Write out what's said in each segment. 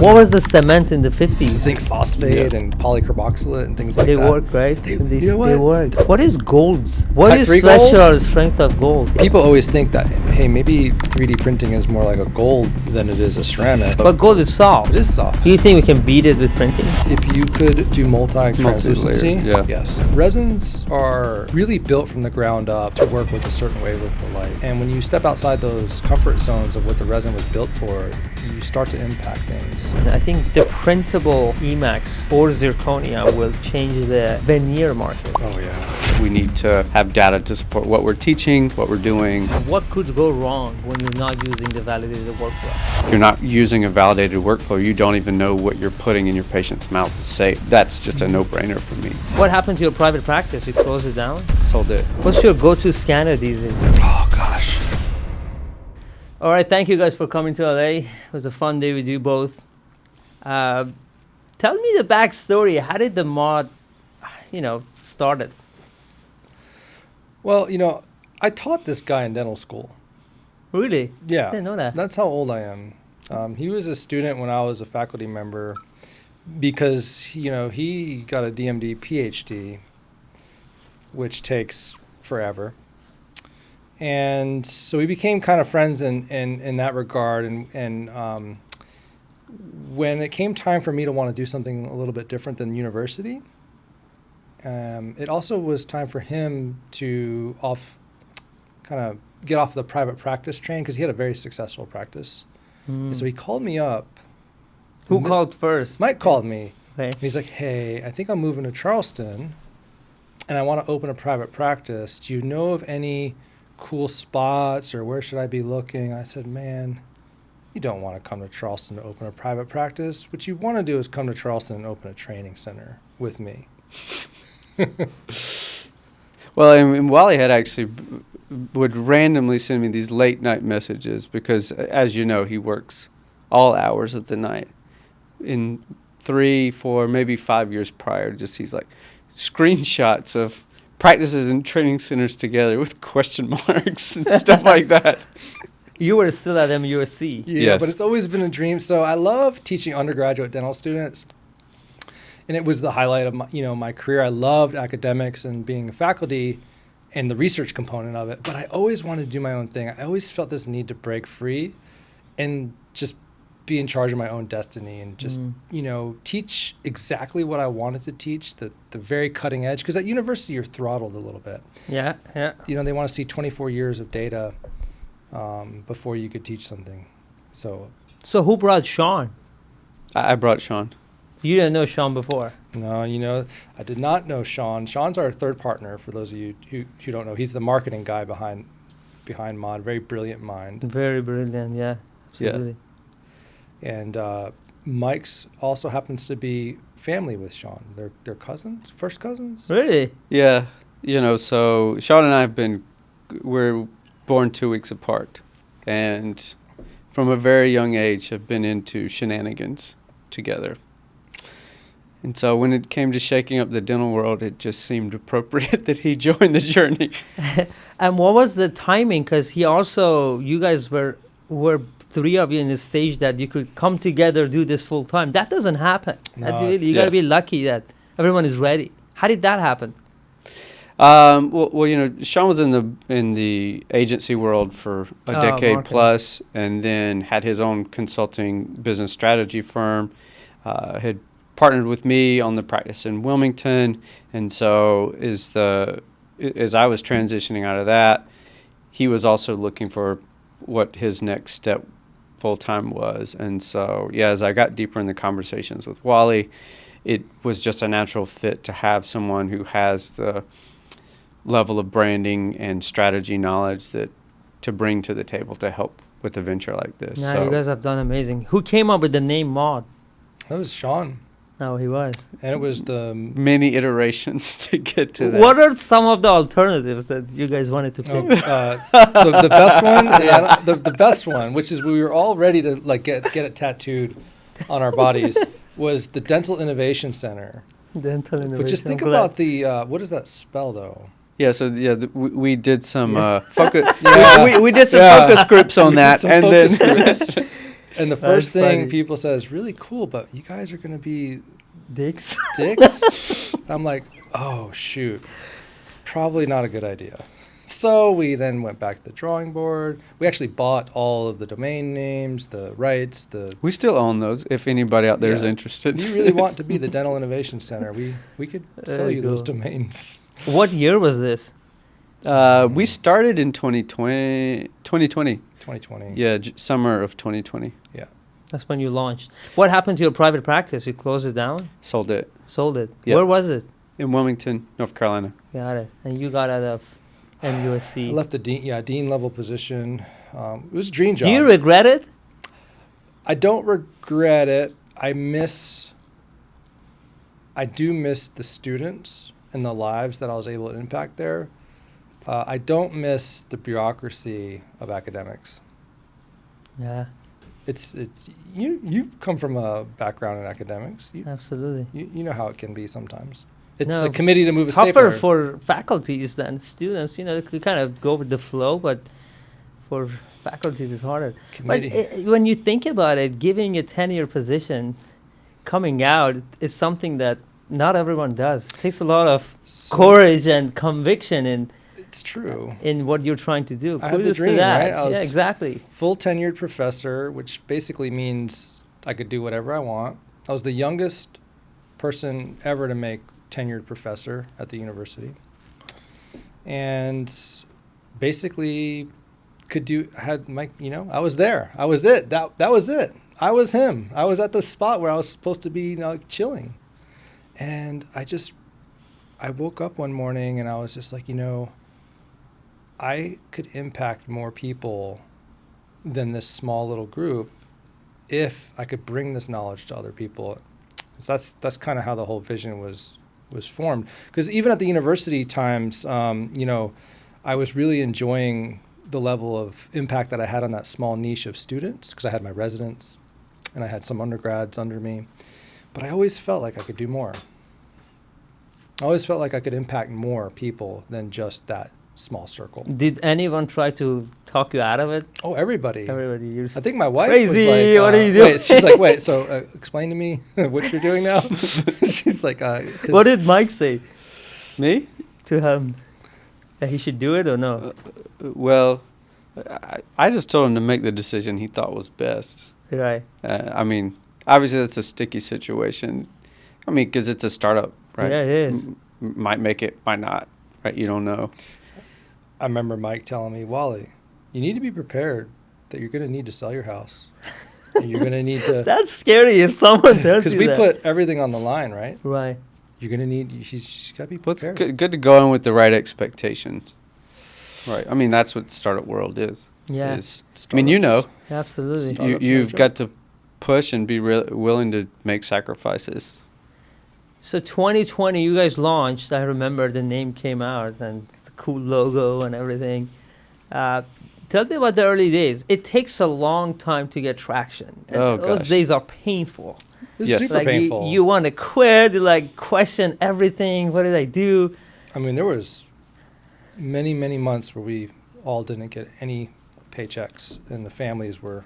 What was the cement in the 50s? Zinc phosphate and polycarboxylate and things like that. They work, right? They They work. What is golds? What Type is 3 gold? flexural strength of gold? People always think that, hey, maybe 3D printing is more like a gold than it is a ceramic. But gold is soft. It is soft. Do you think we can beat it with printing? If you could do multi-translucency, Multi-layer, yeah. yes. Resins are really built from the ground up to work with a certain wavelength of light. And when you step outside those comfort zones of what the resin was built for, you start to impact things. I think the printable Emax or zirconia will change the veneer market. Oh, yeah. We need to have data to support what we're teaching, what we're doing. What could go wrong when you're not using the validated workflow? If you're not using a validated workflow, you don't even know what you're putting in your patient's mouth is safe. That's just a no-brainer for me. What happened to your private practice? You closed it down? Sold it. What's your go-to scanner these days? Oh, gosh. All right, thank you guys for coming to LA. It was a fun day with you both. Tell me the backstory. How did the mod, started? Well, I taught this guy in dental school. Really? Yeah. I didn't know that. That's how old I am. He was a student when I was a faculty member because, he got a DMD PhD, which takes forever. And so we became kind of friends in that regard. And when it came time for me to want to do something a little bit different than university, it also was time for him to get off the private practice train because he had a very successful practice. And so he called me up. Who called first? Mike called me. Okay. He's like, hey, I think I'm moving to Charleston and I want to open a private practice. Do you know of any cool spots or where should I be looking? I said, man, you don't want to come to Charleston to open a private practice. What you want to do is come to Charleston and open a training center with me. Well, and Wally had actually would randomly send me these late night messages because, as you know, he works all hours of the night. In 3, 4, maybe 5 years prior, he's like screenshots of practices and training centers together with question marks and stuff like that. You were still at MUSC. Yeah, Yes. but it's always been a dream. So I love teaching undergraduate dental students. And it was the highlight of my career. I loved academics and being a faculty and the research component of it. But I always wanted to do my own thing. I always felt this need to break free and just be in charge of my own destiny and just, teach exactly what I wanted to teach, the very cutting edge. Because at university, you're throttled a little bit. Yeah. They want to see 24 years of data before you could teach something. So who brought Sean? I brought Sean. You didn't know Sean before. No, I did not know Sean. Sean's our third partner, for those of you who don't know. He's the marketing guy behind Mod. Very brilliant mind. Very brilliant, yeah. Absolutely. Yeah. And Mike's also happens to be family with Sean. They're cousins, first cousins. Really? Yeah. So Sean and I we're born 2 weeks apart. And from a very young age have been into shenanigans together. And so when it came to shaking up the dental world, it just seemed appropriate that he join the journey. And what was the timing? Because you guys were 3 of you in the stage that you could come together, do this full time. That doesn't happen. No. You got to be lucky that everyone is ready. How did that happen? Sean was in the agency world for a decade marketing. plus, and then had his own consulting business strategy firm. Had partnered with me on the practice in Wilmington, and so as I was transitioning out of that, he was also looking for what his next step full-time was. And so, as I got deeper in the conversations with Wally, it was just a natural fit to have someone who has the level of branding and strategy knowledge to bring to the table to help with a venture like this. No, you guys have done amazing. Who came up with the name Mod? That was Sean. No, he was. And it was the many iterations to get to that. What are some of the alternatives that you guys wanted to pick? the best one. The best one, which is we were all ready to get it tattooed on our bodies, was the Dental Innovation Center. Dental Innovation. But just think about what does that spell though? Yeah, so we did some focus. We did some focus groups on that, and then And the first thing funny. people say is really cool, but you guys are going to be Dicks. dicks. I'm like, oh, shoot. Probably not a good idea. So we then went back to the drawing board. We actually bought all of the domain names, the rights, We still own those if anybody out there is Yeah. interested. If you really want to be the Dental Innovation Center, we could sell Very you those cool. domains. What year was this? We started in 2020. 2020. Yeah, summer of 2020. Yeah. That's when you launched. What happened to your private practice? You closed it down? Sold it Sold it? Yeah. Where was it? in Wilmington, North Carolina. Got it. And you got out of I MUSC. left the dean level position. It was a dream job. Do you regret it? I don't regret it. I do miss the students and the lives that I was able to impact there. I don't miss the bureaucracy of academics. Yeah, It's you come from a background in academics. absolutely. You know how it can be sometimes. It's No, a committee to move a state Tougher board. for faculties than students. You know, you kind of go with the flow, but for faculties it's harder. Committee. But when you think about it, giving a 10-year position, coming out, is something that not everyone does. It takes a lot of So courage and conviction it's true. in what you're trying to do. I had the Kudos to dream, that. right? I was Yeah, exactly. Full tenured professor, which basically means I could do whatever I want. I was the youngest person ever to make tenured professor at the university, and basically had my, I was there. I was it. That was it. I was him. I was at the spot where I was supposed to be, chilling. And I woke up one morning and I was just like, I could impact more people than this small little group if I could bring this knowledge to other people. That's kind of how the whole vision was formed. Because even at the university times, I was really enjoying the level of impact that I had on that small niche of students, because I had my residents and I had some undergrads under me. But I always felt like I could do more. I always felt like I could impact more people than just that small circle. Did anyone try to talk you out of it? Oh, everybody. Everybody, you're I think my wife crazy. was like, What are you doing? Wait, she's like, wait, so explain to me what you're doing now. She's like, 'cause What did Mike say Me? to him? That he should do it or no? Well, I just told him to make the decision he thought was best. Right. I mean, obviously that's a sticky situation. I mean, because it's a startup, right? Yeah, it is. Might make it, might not, right? You don't know. I remember Mike telling me, Wally, you need to be prepared that you're going to need to sell your house. And you're going to need to... That's scary if someone tells Because you we that. put everything on the line, right? Right. You're going to need... She's got to be Well, it's prepared. good to go in with the right expectations. Right. I mean, that's what startup world is. Yeah. I mean, you know, Absolutely. Startups you've no got to push and be willing to make sacrifices. So 2020, you guys launched. I remember the name came out and the cool logo and everything. Tell me about the early days. It takes a long time to get traction. And Oh, those gosh. days are painful. It's Yes. super Like painful. you want to quit, you like question everything. What did I do? I mean, there was many, many months where we all didn't get any paychecks, and the families were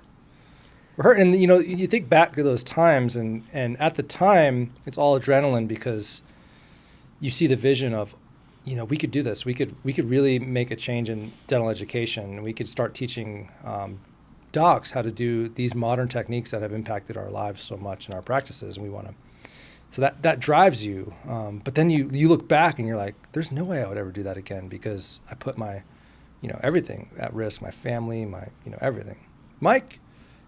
hurt. And you think back to those times, and at the time, it's all adrenaline because you see the vision of, we could do this. We could really make a change in dental education. We could start teaching docs how to do these modern techniques that have impacted our lives so much in our practices, and we want to. So that drives you. But then you look back and you're like, there's no way I would ever do that again because I put my, everything at risk, my family, my, everything. Mike,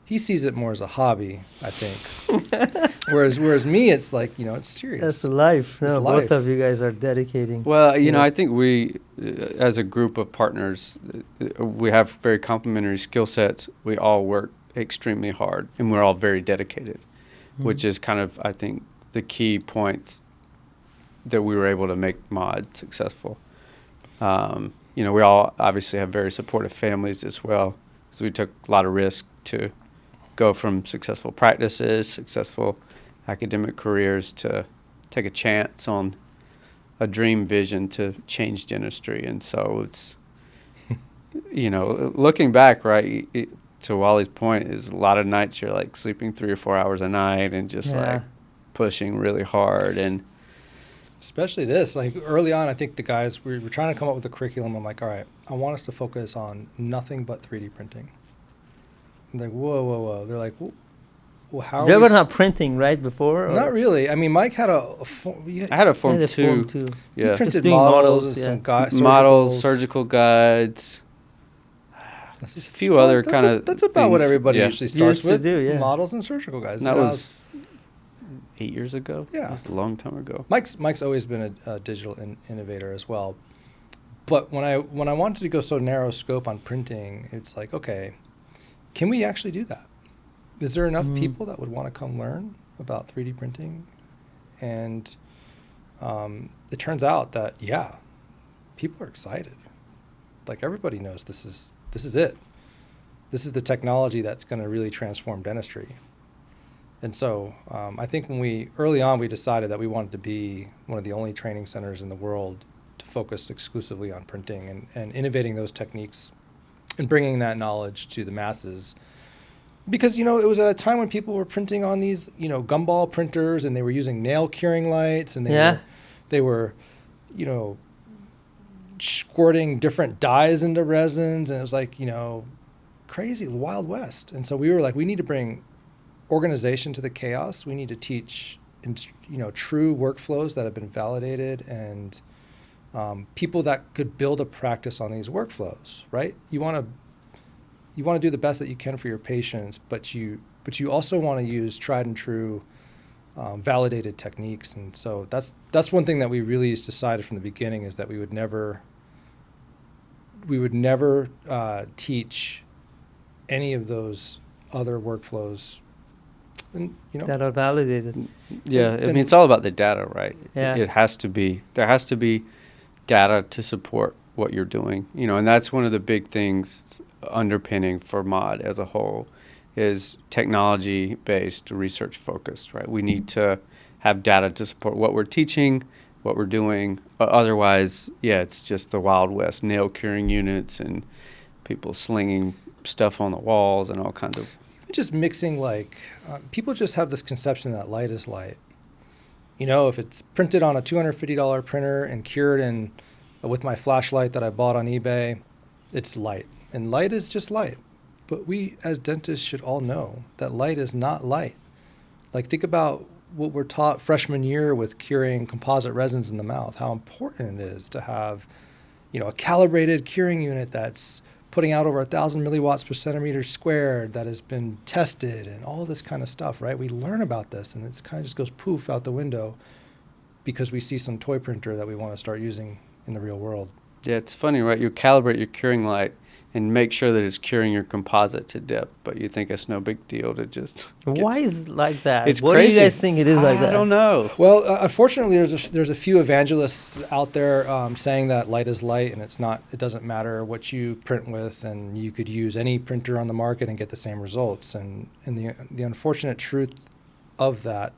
he sees it more as a hobby, I think. whereas me, it's like, it's serious. That's life. No, It's both life. of you guys are dedicating. Well, Yeah. I think we, as a group of partners, we have very complementary skill sets. We all work extremely hard, and we're all very dedicated, which is kind of, I think, the key points that we were able to make Mod successful. We all obviously have very supportive families as well, so we took a lot of risk to go from successful practices, successful academic careers, to take a chance on a dream vision to change dentistry. And so it's, looking back, right, to Wally's point, is a lot of nights you're like sleeping 3 or 4 hours a night and just Yeah. like pushing really hard. And Especially this, like early on, I think the guys, we were trying to come up with a curriculum. I'm like, all right, I want us to focus on nothing but 3D printing. I'm like, whoa. They're like, well, how They are were we not printing, right, before? Or? Not really. I mean, Mike had I had a Form Yeah, the 2. Form 2. He Yeah. printed doing models, models, and yeah. some guys, Models, surgical guides. That's There's a few other that's kind of That's about what things. everybody Yeah. usually starts Used to with. do, yeah. Models and surgical guys. And that And I was 8 years ago. Yeah. That was a long time ago. Mike's always been a digital innovator as well. But when I wanted to go so narrow scope on printing, it's like, okay, can we actually do that? Is there enough people that would want to come learn about 3D printing? And it turns out that, yeah, people are excited. Like everybody knows this is it. This is the technology that's going to really transform dentistry. And so I think when early on we decided that we wanted to be one of the only training centers in the world to focus exclusively on printing and innovating those techniques and bringing that knowledge to the masses. Because, it was at a time when people were printing on these, gumball printers, and they were using nail curing lights, and they were squirting different dyes into resins, and it was like, crazy, Wild West. And so we were like, we need to bring organization to the chaos. We need to teach, true workflows that have been validated, and people that could build a practice on these workflows, right? You want to do the best that you can for your patients, but you also want to use tried and true, validated techniques. And so that's one thing that we really decided from the beginning, is that we would never teach any of those other workflows, and that are validated. Yeah, I mean, it's all about the data, right? Yeah. There has to be data to support what you're doing, and that's one of the big things underpinning for MOD as a whole, is technology-based, research-focused, right? We need to have data to support what we're teaching, what we're doing. Otherwise, it's just the Wild West, nail curing units and people slinging stuff on the walls and all kinds of... Just mixing, people just have this conception that light is light. If it's printed on a $250 printer and cured with my flashlight that I bought on eBay, it's light. And light is just light. But we as dentists should all know that light is not light. Like, think about what we're taught freshman year with curing composite resins in the mouth, how important it is to have, a calibrated curing unit that's putting out over 1,000 milliwatts per centimeter squared, that has been tested, and all this kind of stuff, right? We learn about this, and it kind of just goes poof out the window because we see some toy printer that we want to start using in the real world. Yeah, it's funny, right? You calibrate your curing light and make sure that it's curing your composite to depth, but you think it's no big deal to just... Why is it like that? It's What crazy. do you guys think it is like that? I don't know. Well, unfortunately, there's a few evangelists out there saying that light is light, and it doesn't matter what you print with, and you could use any printer on the market and get the same results. And the unfortunate truth of that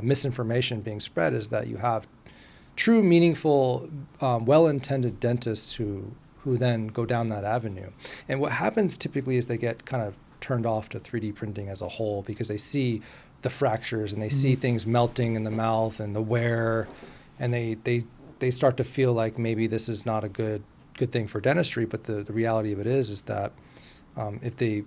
misinformation being spread is that you have true, meaningful, well-intended dentists who then go down that avenue. And what happens typically is they get kind of turned off to 3D printing as a whole, because they see the fractures and they see things melting in the mouth and the wear, and they start to feel like maybe this is not a good thing for dentistry. But the reality of it is that if they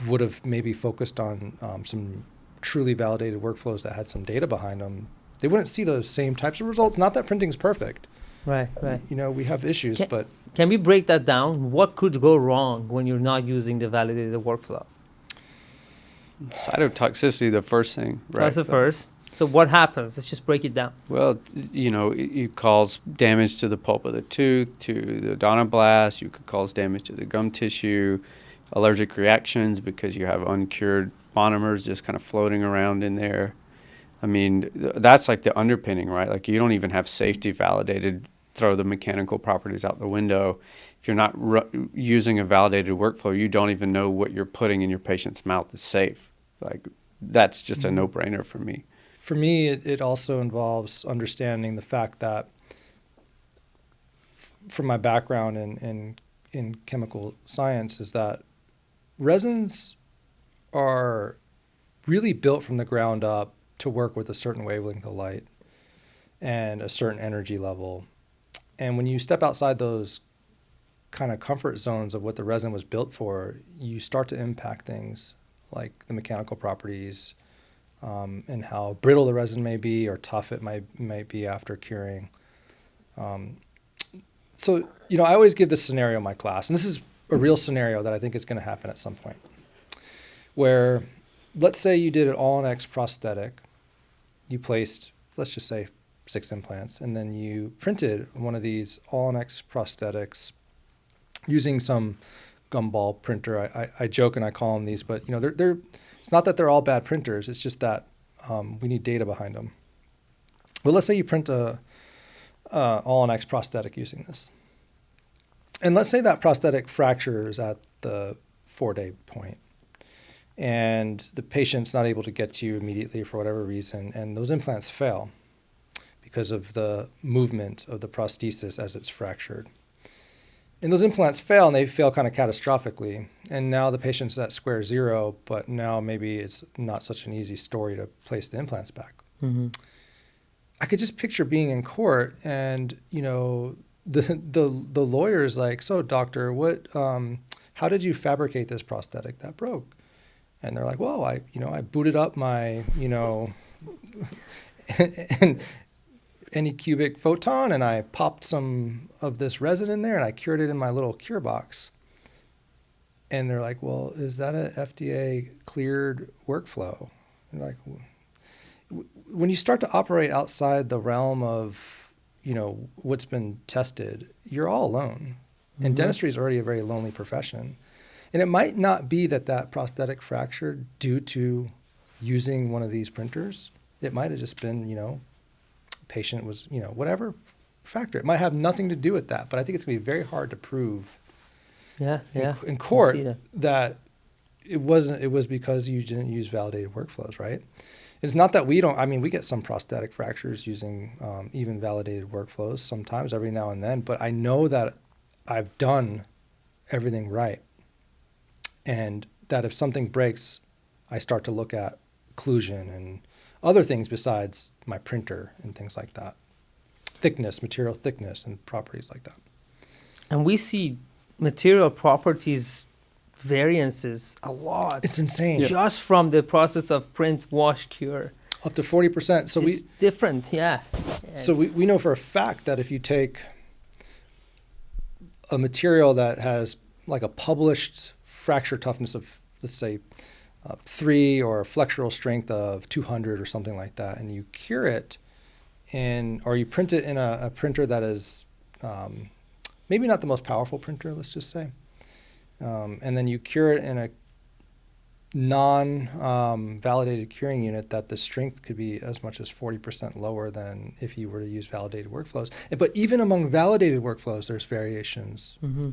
would have maybe focused on some truly validated workflows that had some data behind them, they wouldn't see those same types of results. Not that printing's perfect. Right. We have issues, but... Can we break that down? What could go wrong when you're not using the validated workflow? Cytotoxicity, the first thing, right? That's the first. So what happens? Let's just break it down. Well, it cause damage to the pulp of the tooth, to the odontoblast. You could cause damage to the gum tissue, allergic reactions because you have uncured monomers just kind of floating around in there. I mean, that's like the underpinning, right? Like, you don't even have safety validated. Throw the mechanical properties out the window. If you're not using a validated workflow, you don't even know what you're putting in your patient's mouth is safe. Like, that's just a no-brainer for me. For me, it also involves understanding the fact that, from my background in chemical science, is that resins are really built from the ground up to work with a certain wavelength of light and a certain energy level. And when you step outside those kind of comfort zones of what the resin was built for, you start to impact things like the mechanical properties, and how brittle the resin may be or tough it might be after curing. So, I always give this scenario in my class, and this is a real scenario that I think is going to happen at some point, where let's say you did an all-on-X prosthetic, you placed, let's just say, 6 implants, and then you printed one of these all-on-X prosthetics using some gumball printer. I joke and I call them these, but they're it's not that they're all bad printers. It's just that we need data behind them. Well, let's say you print a all-on-X prosthetic using this, and let's say that prosthetic fractures at the 4-day point, and the patient's not able to get to you immediately for whatever reason, and those implants fail because of the movement of the prosthesis as it's fractured. And those implants fail, and they fail kind of catastrophically. And now the patient's at square zero, but now maybe it's not such an easy story to place the implants back. Mm-hmm. I could just picture being in court, and the lawyer's like, "So, doctor, how did you fabricate this prosthetic that broke?" And they're like, "Well, I booted up my and any cubic photon, and I popped some of this resin in there, and I cured it in my little cure box." And they're like, "Well, is that an FDA cleared workflow?" And like, when you start to operate outside the realm of what's been tested, you're all alone. Mm-hmm. And dentistry is already a very lonely profession. And it might not be that prosthetic fractured due to using one of these printers. It might have just been patient was, whatever factor. It might have nothing to do with that, but I think it's going to be very hard to prove in court that it wasn't. It was because you didn't use validated workflows, right? It's not that we don't. I mean, we get some prosthetic fractures using even validated workflows sometimes, every now and then, but I know that I've done everything right, and that if something breaks, I start to look at occlusion and other things besides my printer and things like that. Material thickness, and properties like that. And we see material properties variances a lot. It's insane. Just from the process of print, wash, cure. Up to 40%. So it's different, yeah. So we know for a fact that if you take a material that has like a published fracture toughness of, let's say, 3 or a flexural strength of 200 or something like that, and you cure it or you print it in a printer that is maybe not the most powerful printer, let's just say, and then you cure it in a non-validated curing unit that the strength could be as much as 40% lower than if you were to use validated workflows. But even among validated workflows, there's variations. Mm-hmm.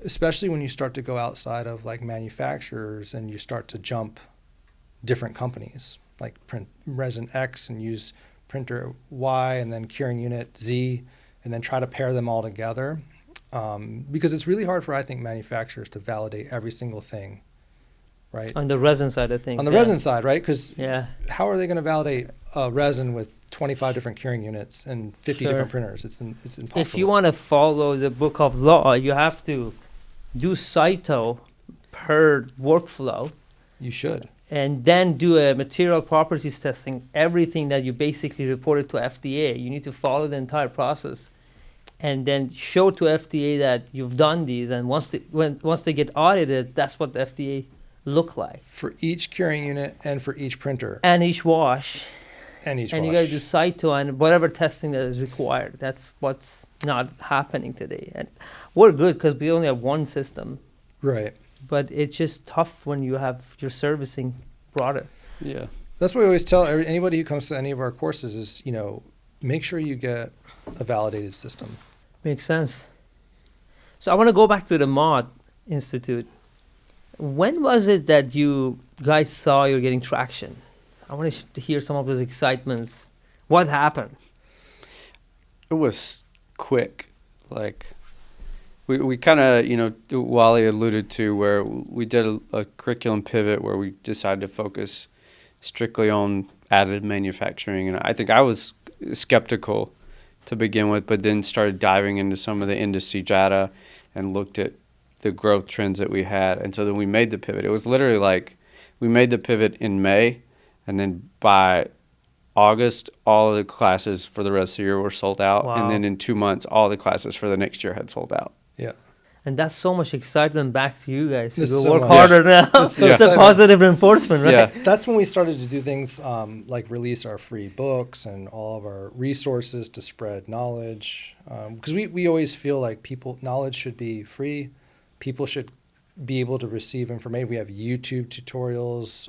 Especially when you start to go outside of like manufacturers and you start to jump different companies, like print resin X and use printer Y and then curing unit Z, and then try to pair them all together. Because it's really hard for, I think, manufacturers to validate every single thing, right? On the resin side of things. On the resin side, right? Because how are they going to validate a resin with 25 different curing units and 50 different printers? It's impossible. If you want to follow the book of law, you have to do cyto per workflow. You should. And then do a material properties testing, everything that you basically reported to FDA. You need to follow the entire process and then show to FDA that you've done these. And once they get audited, that's what the FDA look like. For each curing unit and for each printer. And each wash. And you got to do cyto and whatever testing that is required. That's what's not happening today. And we're good because we only have one system. Right. But it's just tough when you have your servicing broader. Yeah. That's what we always tell anybody who comes to any of our courses is, make sure you get a validated system. Makes sense. So I want to go back to the Mod Institute. When was it that you guys saw you're getting traction? I want to hear some of those excitements. What happened? It was quick. Like we kind of, Wally alluded to where we did a curriculum pivot where we decided to focus strictly on additive manufacturing. And I think I was skeptical to begin with, but then started diving into some of the industry data and looked at the growth trends that we had. And so then we made the pivot. It was literally like we made the pivot in May, and then by August, all of the classes for the rest of the year were sold out. Wow. And then in 2 months, all the classes for the next year had sold out. Yeah. And that's so much excitement back to you guys to It's go so work much. harder now. It's so It's a exciting. positive reinforcement, right? Yeah. That's when we started to do things like release our free books and all of our resources to spread knowledge. Because we always feel like knowledge should be free. People should be able to receive information. We have YouTube tutorials.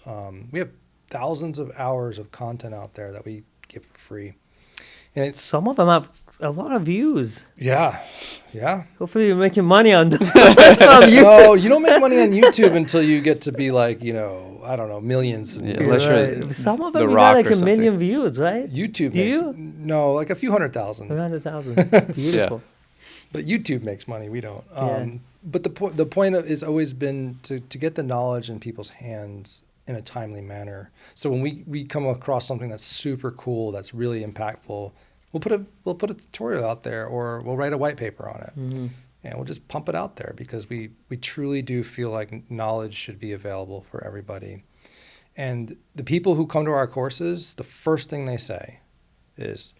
We have thousands of hours of content out there that we give for free. And it's, Some of them have a lot of views. yeah. Hopefully you're making money on them. From YouTube. No, you don't make money on YouTube until you get to be like, I don't know, millions. Yeah, unless you're Right. Some of The them you Rock got like or a something. million views, right? YouTube Do makes, you? no, like a few 100,000. 100,000. Beautiful. But YouTube makes money. We don't. Yeah. But the point is always been to get the knowledge in people's hands in a timely manner. So when we come across something that's super cool, that's really impactful, we'll put a tutorial out there, or we'll write a white paper on it, and we'll just pump it out there because we truly do feel like knowledge should be available for everybody. And the people who come to our courses, the first thing they say is,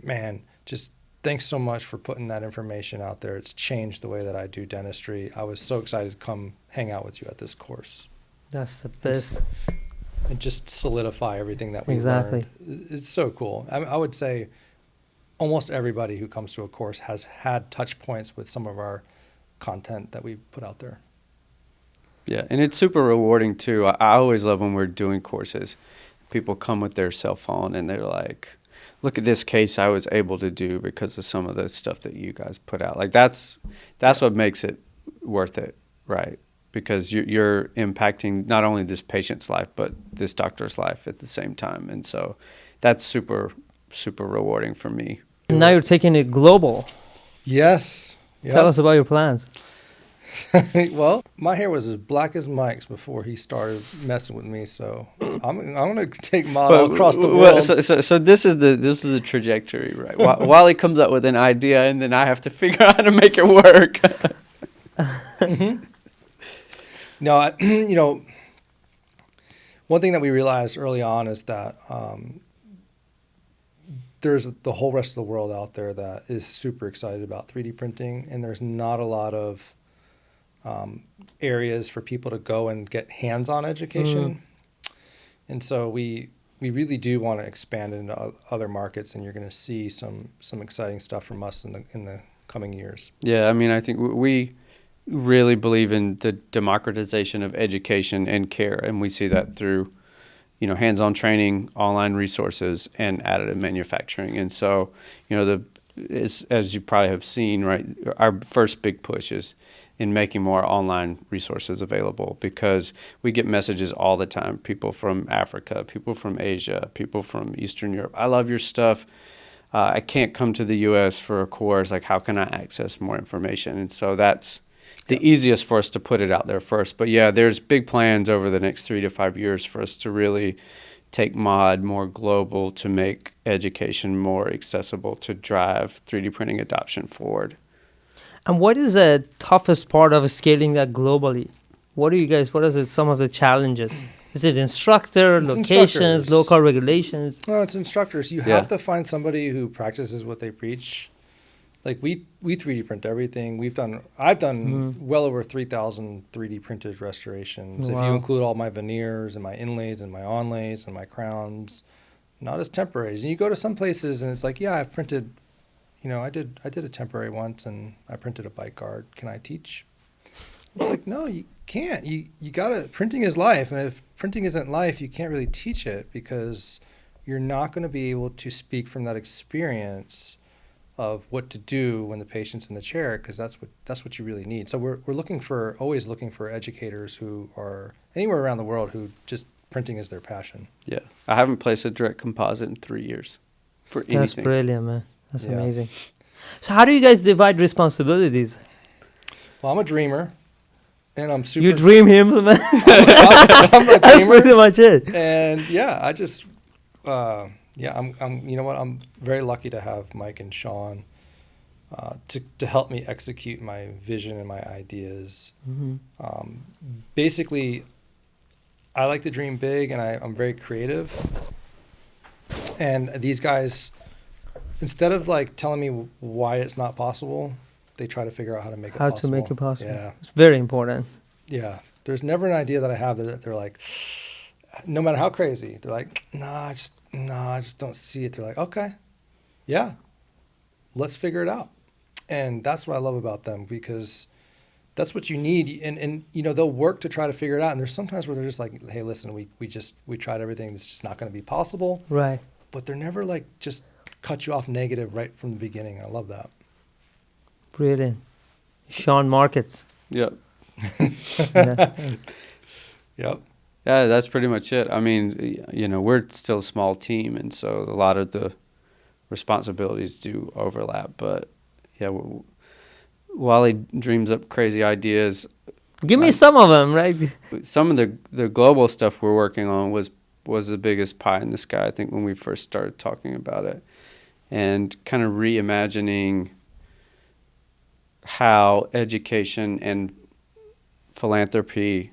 "Man, just thanks so much for putting that information out there. It's changed the way that I do dentistry. I was so excited to come hang out with you at this course." That's the best. And just solidify everything that we Exactly. learned. It's so cool. I would say almost everybody who comes to a course has had touch points with some of our content that we put out there. Yeah, and it's super rewarding too. I always love when we're doing courses. People come with their cell phone and they're like, "Look at this case I was able to do because of some of the stuff that you guys put out." Like that's what makes it worth it, right? Because you're impacting not only this patient's life but this doctor's life at the same time, and so that's super rewarding for me. Now you're taking it global. Yes. Tell us about your plans. Well, my hair was as black as Mike's before he started messing with me, so I'm gonna take model across the world. So this is the trajectory, right? Wally comes up with an idea, and then I have to figure out how to make it work. No, one thing that we realized early on is that there's the whole rest of the world out there that is super excited about 3D printing, and there's not a lot of areas for people to go and get hands-on education. And so we really do want to expand into other markets, and you're going to see some exciting stuff from us in the coming years. Yeah, I mean, I think we really believe in the democratization of education and care, and we see that through hands-on training, online resources, and additive manufacturing. And so, as you probably have seen, right, our first big push is in making more online resources available, because we get messages all the time, people from Africa, people from Asia, people from Eastern Europe. "I love your stuff. I can't come to the U.S. for a course. Like, how can I access more information?" And so that's the easiest for us to put it out there first. But yeah, there's big plans over the next 3 to 5 years for us to really take MOD more global, to make education more accessible, to drive 3D printing adoption forward. And what is the toughest part of scaling that globally? What is it, some of the challenges? Is it locations, instructors. local regulations? No, it's instructors. You have to find somebody who practices what they preach. Like we 3D print everything. I've done well over 3,000 3D printed restorations. If you Wow. include all my veneers and my inlays and my onlays and my crowns, not as temporaries. And you go to some places and it's like, yeah, I've printed, I did a temporary once and I printed a bite guard. Can I teach? It's like, no, you can't. You gotta, printing is life. And if printing isn't life, you can't really teach it, because you're not going to be able to speak from that experience of what to do when the patient's in the chair, because that's what you really need. So we're always looking for educators who are anywhere around the world who just printing is their passion. Yeah, I haven't placed a direct composite in 3 years for anything. That's brilliant, man. That's Yeah. amazing. So how do you guys divide responsibilities? Well, I'm a dreamer, and I'm super. You dream him, man. I'm a That's dreamer, pretty much it. and yeah, I just, I'm. You know what? I'm very lucky to have Mike and Sean to help me execute my vision and my ideas. Basically, I like to dream big, and I'm very creative. And these guys, instead of like telling me why it's not possible, they try to figure out how to make it How possible. to make it possible. Yeah. It's very important. Yeah. There's never an idea that I have that they're like, no matter how crazy, they're like, I just don't see it. They're like, okay, yeah, let's figure it out. And that's what I love about them, because that's what you need. And you know, they'll work to try to figure it out. And there's sometimes where they're just like, hey, listen, we tried everything. It's just not going to be possible. Right. But they're never like just cut you off negative right from the beginning. I love that. Brilliant. Sean Markets. Yep. Yeah. Yep. Yeah, that's pretty much it. I mean, you know, we're still a small team, and so a lot of the responsibilities do overlap. But yeah, Wally dreams up crazy ideas. Give me some of them, right? Some of the global stuff we're working on was the biggest pie in the sky, I think, when we first started talking about it, and kind of reimagining how education and philanthropy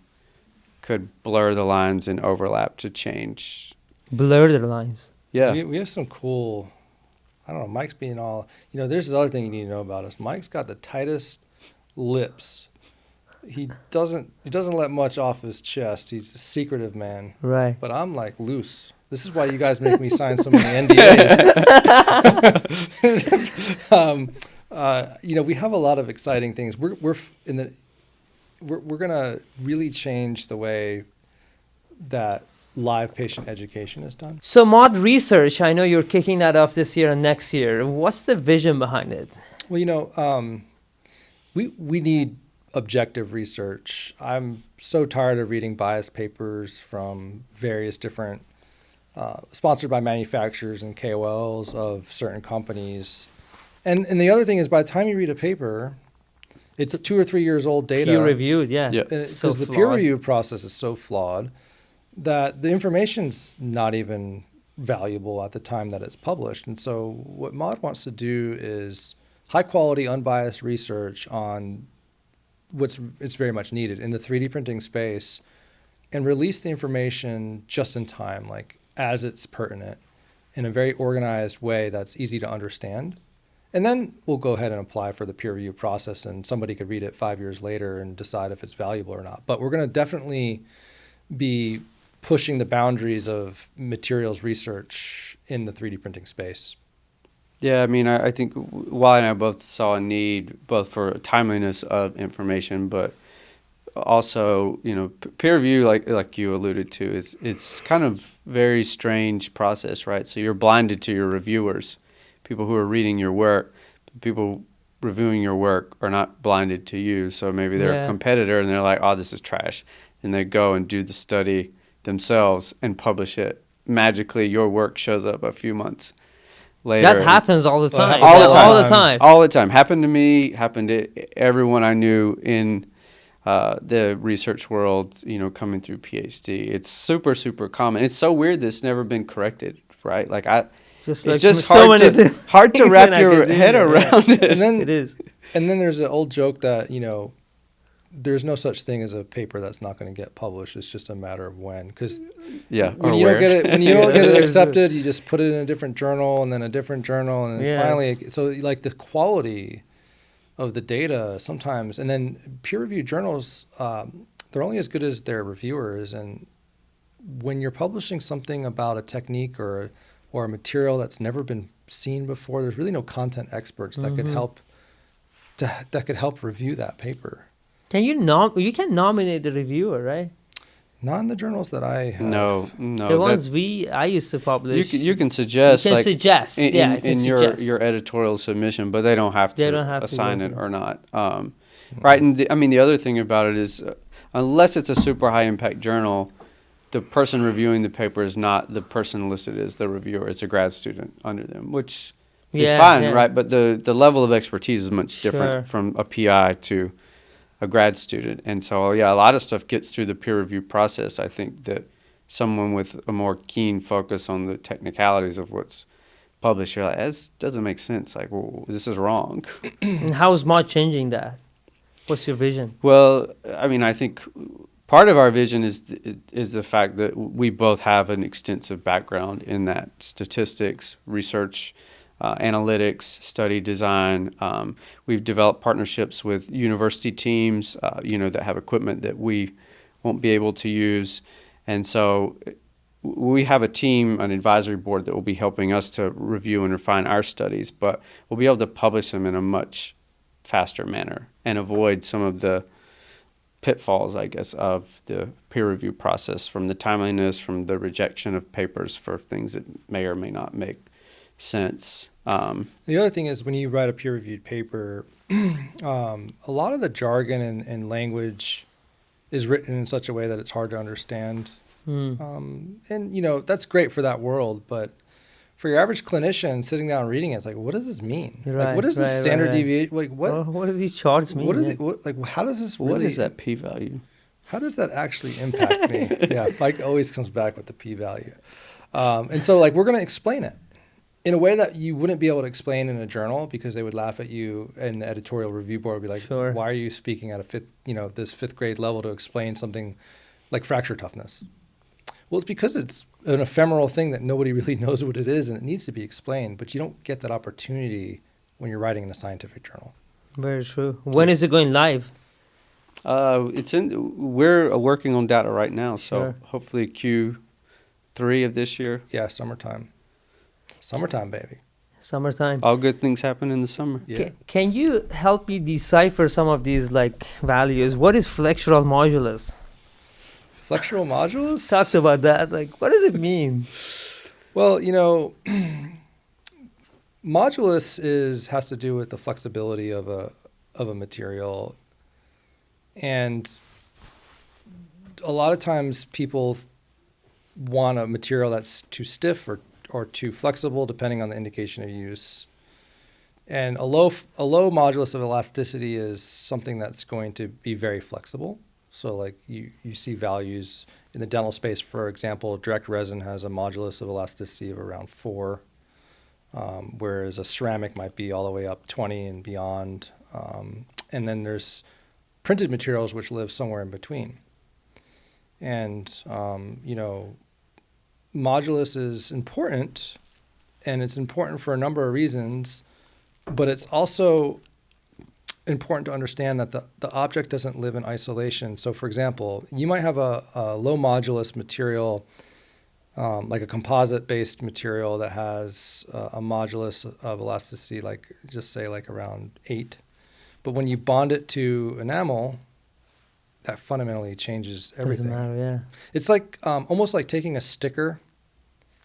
could blur the lines and overlap to change. Blur the lines. Yeah. We have some cool, I don't know, Mike's being all, you know, there's the other thing you need to know about us. Mike's got the tightest lips. He doesn't let much off his chest. He's a secretive man. Right. But I'm like loose. This is why you guys make me sign so many NDAs. You know, we have a lot of exciting things. We're gonna really change the way that live patient education is done. So Mod Research, I know you're kicking that off this year and next year. What's the vision behind it? Well, you know, we need objective research. I'm so tired of reading biased papers from various different, sponsored by manufacturers and KOLs of certain companies. And the other thing is, by the time you read a paper, it's 2 or 3 years old data. Peer reviewed, yeah. Yep. Because So the peer flawed. review process is so flawed that the information's not even valuable at the time that it's published. And so what Mod wants to do is high quality, unbiased research on it's very much needed in the 3D printing space, and release the information just in time, like as it's pertinent, in a very organized way that's easy to understand. And then we'll go ahead and apply for the peer review process, and somebody could read it 5 years later and decide if it's valuable or not. But we're going to definitely be pushing the boundaries of materials research in the 3D printing space. Yeah, I mean, I think Wally and I both saw a need both for timeliness of information, but also, you know, peer review, like you alluded to, it's kind of very strange process, right? So you're blinded to your reviewers, people who are reading your work. People reviewing your work are not blinded to you, so maybe they're a competitor and they're like, oh, this is trash, and they go and do the study themselves and publish it. Magically, your work shows up a few months later. That happens all the time. All the time. All the time. All the time. Happened to me, happened to everyone I knew in the research world, you know, coming through PhD. It's super, super common. It's so weird that it's never been corrected, right? Like Just it's like just so hard many hard to things wrap in your academia, head around it. And then It is. And then there's an old joke that, you know, there's no such thing as a paper that's not going to get published. It's just a matter of when. Because Yeah, when or you where. don't get it, when you don't get it accepted, you just put it in a different journal and then a different journal, and then finally, so like the quality of the data sometimes, and then peer-reviewed journals, they're only as good as their reviewers. And when you're publishing something about a technique or a material that's never been seen before, there's really no content experts that could help review that paper. Can you can nominate the reviewer, right? Not in the journals that I have. No. The ones I used to publish. You can suggest. You can like, suggest. in your editorial submission, but they don't have to assign it or not. Right, and the other thing about it is, unless it's a super high impact journal, the person reviewing the paper is not the person listed as the reviewer. It's a grad student under them, which is fine, right? But the level of expertise is much different from a PI to a grad student. And so, yeah, a lot of stuff gets through the peer review process. I think that someone with a more keen focus on the technicalities of what's published, you're like, this doesn't make sense. Like, well, this is wrong. And how's Mod changing that? What's your vision? Well, I mean, I think part of our vision is the fact that we both have an extensive background in that statistics, research, analytics, study design. We've developed partnerships with university teams, that have equipment that we won't be able to use. And so we have a team, an advisory board that will be helping us to review and refine our studies, but we'll be able to publish them in a much faster manner and avoid some of the pitfalls, I guess, of the peer review process, from the timeliness, from the rejection of papers for things that may or may not make sense. The other thing is, when you write a peer-reviewed paper, a lot of the jargon and language is written in such a way that it's hard to understand. And, that's great for that world, but for your average clinician sitting down and reading it, it's like, what does this mean? Right, like, what is this standard deviation? Like, what? What do these charts mean? How does this really? What is that p-value? How does that actually impact me? Yeah, Mike always comes back with the p-value. And so, we're going to explain it in a way that you wouldn't be able to explain in a journal, because they would laugh at you, and the editorial review board would be like, Sure. Why are you speaking at this fifth grade level to explain something like fracture toughness? Well, it's because it's an ephemeral thing that nobody really knows what it is, and it needs to be explained, but you don't get that opportunity when you're writing in a scientific journal. Very true. When is it going live? We're working on data right now, so Sure. hopefully Q3 of this year. Yeah, summertime. Summertime, baby. Summertime. All good things happen in the summer. Yeah. Can you help me decipher some of these values? What is flexural modulus? Flexural modulus? Talked about that. What does it mean? Well, modulus has to do with the flexibility of a material, and a lot of times people want a material that's too stiff or too flexible, depending on the indication of use. And a low modulus of elasticity is something that's going to be very flexible. So you see values in the dental space, for example, direct resin has a modulus of elasticity of around 4, whereas a ceramic might be all the way up 20 and beyond. And then there's printed materials which live somewhere in between. And, modulus is important, and it's important for a number of reasons, but it's also important to understand that the object doesn't live in isolation. So, for example, you might have a low modulus material, like a composite-based material that has a modulus of elasticity, around 8. But when you bond it to enamel, that fundamentally changes everything. Doesn't matter, yeah. It's almost like taking a sticker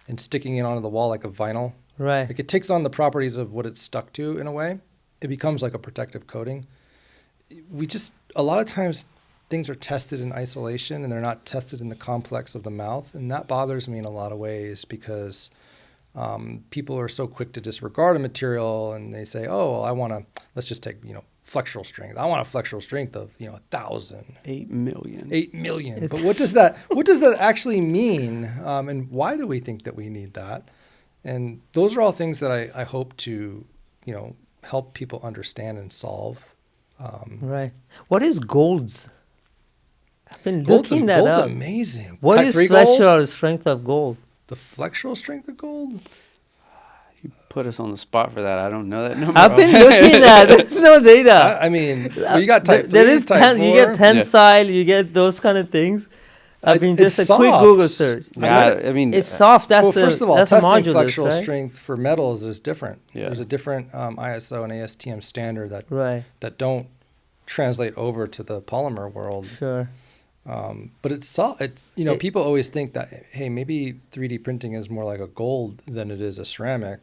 and sticking it onto the wall like a vinyl. Right. It takes on the properties of what it's stuck to in a way. It becomes like a protective coating. A lot of times things are tested in isolation and they're not tested in the complex of the mouth. And that bothers me in a lot of ways, because people are so quick to disregard a material, and they say, let's just take, flexural strength. I want a flexural strength of, 1,000. 8 million. 8 million. But what does that actually mean? And why do we think that we need that? And those are all things that I hope to, help people understand and solve. Right. What is golds? I've been Gold's looking that up. amazing. What Type is 3 gold? flexural strength of gold? The flexural strength of gold? You put us on the spot for that. I don't know that number. I've been looking at it. There's no data. You got type 3, There is type 4. you get tensile, you get those kind of things. I've been just It's a quick soft. Google search. Yeah, It's soft. That's first of all, that's testing modulus, flexural right? strength for metals is different. Yeah. There's a different ISO and ASTM standard Right. that don't translate over to the polymer world. Sure. But it's people always think that, hey, maybe 3D printing is more like a gold than it is a ceramic,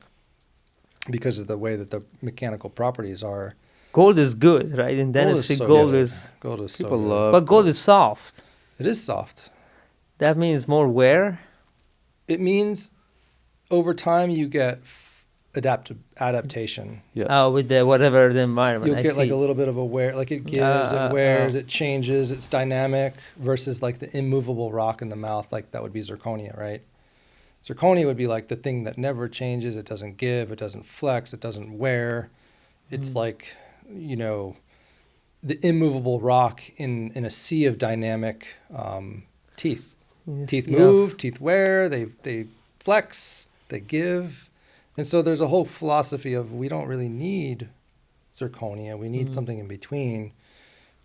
because of the way that the mechanical properties are. Gold is good, right? In dentistry, Gold gold is so People good. love. but gold is soft. It is soft. That means more wear. It means over time you get adaptation. Yeah. With the whatever the environment. You'll get like a little bit of a wear, like it gives, it wears, it changes, it's dynamic versus like the immovable rock in the mouth, like that would be zirconia, right? Zirconia would be like the thing that never changes, it doesn't give, it doesn't flex, it doesn't wear. It's like, you know, the immovable rock in a sea of dynamic teeth. Yes, Teeth move, teeth wear, they flex, they give. And so there's a whole philosophy of we don't really need zirconia. We need something in between.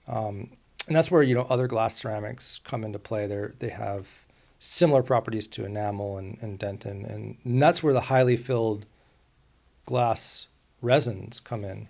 And that's where, you know, other glass ceramics come into play. They have similar properties to enamel and dentin. And that's where the highly filled glass resins come in.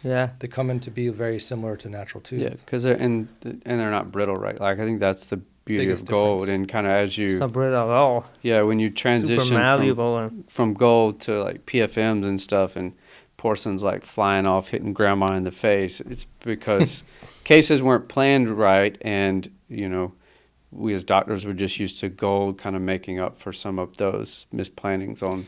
They come in to be very similar to natural tooth. Yeah, because and they're not brittle, right? Like I think that's the beauty Biggest of gold, difference. and kind of as you It's not brittle at all. yeah, when you transition Super malleable. from gold to like PFMs and stuff, and porcelain's like flying off, hitting grandma in the face. It's because cases weren't planned right, and you know, we as doctors were just used to gold kind of making up for some of those misplannings on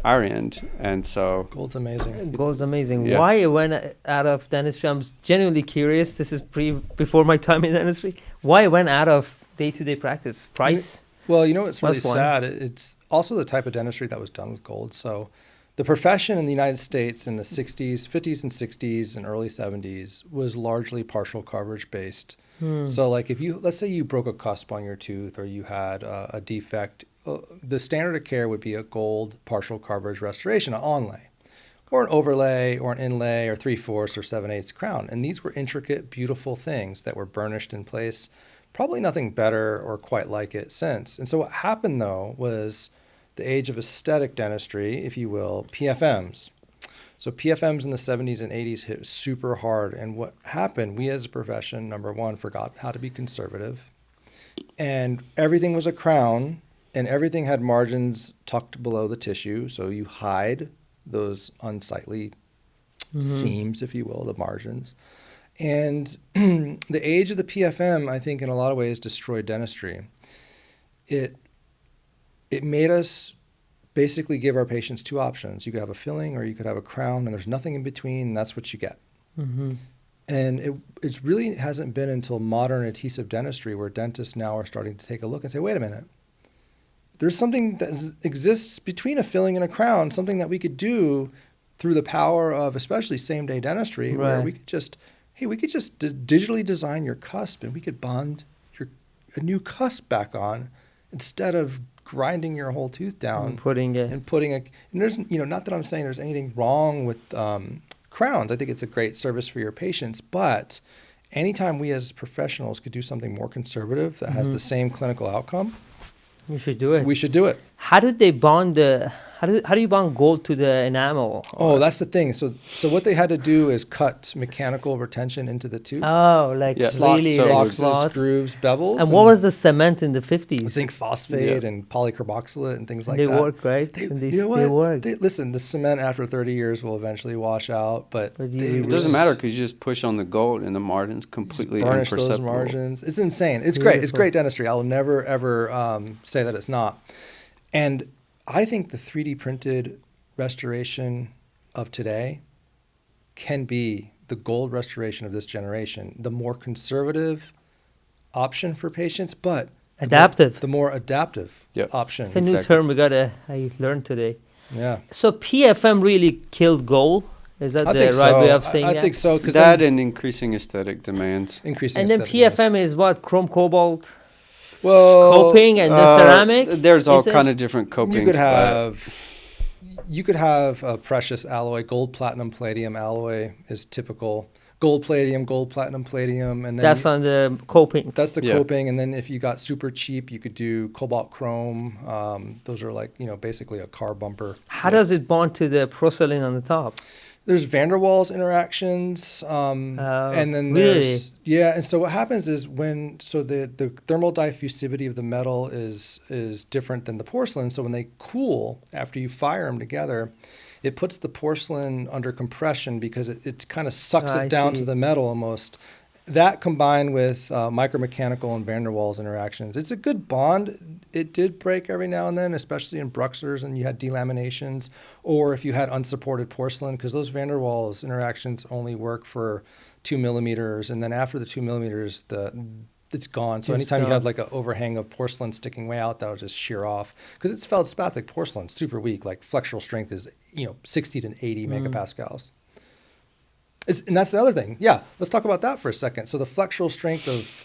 our end, and so Gold's amazing. Gold's amazing. Yeah. Why it went out of dentistry? I'm genuinely curious. This is before my time in dentistry. Why it went out of day-to-day practice? Price? Well, you know what's really That's one. sad? It's also the type of dentistry that was done with gold. So the profession in the United States in the 60s, 50s and 60s and early 70s was largely partial coverage based. So like if you, let's say you broke a cusp on your tooth or you had a defect, the standard of care would be a gold partial coverage restoration, an onlay, or an overlay, or an inlay, or 3/4 or 7/8 crown. And these were intricate, beautiful things that were burnished in place. Probably nothing better or quite like it since. And so what happened, though, was the age of aesthetic dentistry, if you will, PFMs. So PFMs in the 70s and 80s hit super hard. And what happened, we as a profession, number one, forgot how to be conservative. And everything was a crown. And everything had margins tucked below the tissue, so you hide those unsightly seams, if you will, the margins. And the age of the PFM, I think, in a lot of ways, destroyed dentistry. It made us basically give our patients two options. You could have a filling or you could have a crown, and there's nothing in between, and that's what you get. And it really hasn't been until modern adhesive dentistry where dentists now are starting to take a look and say, wait a minute. There's something that exists between a filling and a crown, something that we could do through the power of especially same-day dentistry, where we could just, digitally design your cusp and we could bond a new cusp back on instead of grinding your whole tooth down And putting and there's, you know, not that I'm saying there's anything wrong with crowns. I think it's a great service for your patients, but anytime we as professionals could do something more conservative that has the same clinical outcome, you should do it. we should do it. How did they bond how do you bond gold to the enamel? Oh, that's the thing. So what they had to do is cut mechanical retention into the tooth. Oh, like Yeah. really So like boxes, slots. grooves, bevels. And what was the cement in the 50s? zinc phosphate and polycarboxylate and things like They that. work, right? And You know what? they work. Listen, the cement after 30 years will eventually wash out, but But it doesn't matter because you just push on the gold and the margins completely burnish imperceptible. those margins. It's insane. It's great. It's Beautiful. great dentistry. I will never, ever say that it's not. And I think the 3D printed restoration of today can be the gold restoration of this generation, the more conservative option for patients, but Adaptive. the more adaptive Yep. option. It's a new term I learned today. Yeah. So PFM really killed gold? Is that I the think right so. way of saying I that? think so. Because That and increasing aesthetic demands. increasing And then aesthetic PFM is what? Chrome cobalt well, coping and the ceramic? There's all Is it? kind of different copings. you could have a precious alloy. Gold, platinum, palladium alloy is typical. Gold, palladium, palladium, and then That's on the coping. that's the Yeah. coping. And then if you got super cheap, you could do cobalt chrome. Those are like, basically a car bumper. How does it bond to the porcelain on the top? There's van der Waals interactions, and then there's and so what happens is the thermal diffusivity of the metal is different than the porcelain. So when they cool after you fire them together, it puts the porcelain under compression because it kind of sucks I it down see. to the metal almost. that combined with micromechanical and van der Waals interactions, it's a good bond. It did break every now and then, especially in bruxers and you had delaminations, or if you had unsupported porcelain, because those van der Waals interactions only work for 2 millimeters, and then after the 2 millimeters, it's gone. So anytime you have like an overhang of porcelain sticking way out, that'll just shear off, because it's feldspathic porcelain, super weak. Like flexural strength is 60 to 80 megapascals. And that's the other thing. Yeah, let's talk about that for a second. So the flexural strength of...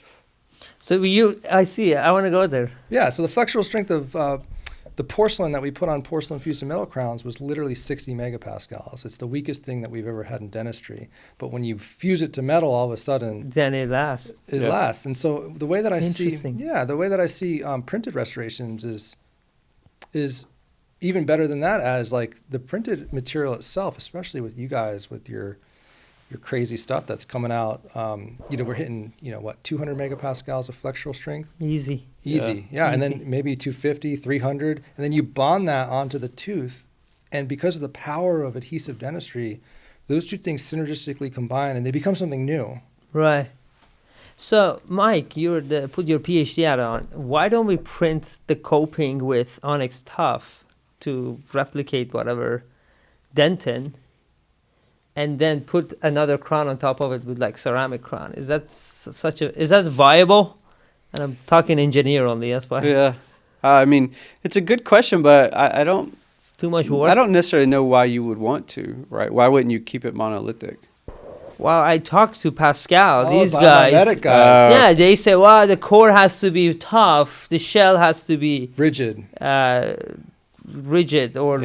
I see. I want to go there. Yeah, so the flexural strength of the porcelain that we put on porcelain fused metal crowns was literally 60 megapascals. It's the weakest thing that we've ever had in dentistry. But when you fuse it to metal, all of a sudden... Then it lasts. It lasts. And so the way that I see printed restorations is even better than that, as like the printed material itself, especially with you guys, with your crazy stuff that's coming out. We're hitting, 200 megapascals of flexural strength? Easy. Yeah. And then maybe 250, 300. And then you bond that onto the tooth. And because of the power of adhesive dentistry, those two things synergistically combine and they become something new. Right. So, Mike, put your PhD hat on. Why don't we print the coping with Onyx Tough to replicate whatever dentin, and then put another crown on top of it with like ceramic crown? Is that viable? And I'm talking engineer only, that's why. Yeah. I mean, it's a good question, but I don't... It's too much work? I don't necessarily know why you would want to, right? Why wouldn't you keep it monolithic? Well, I talked to Pascal, these guys. guys. They say, well, the core has to be tough, the shell has to be... Rigid or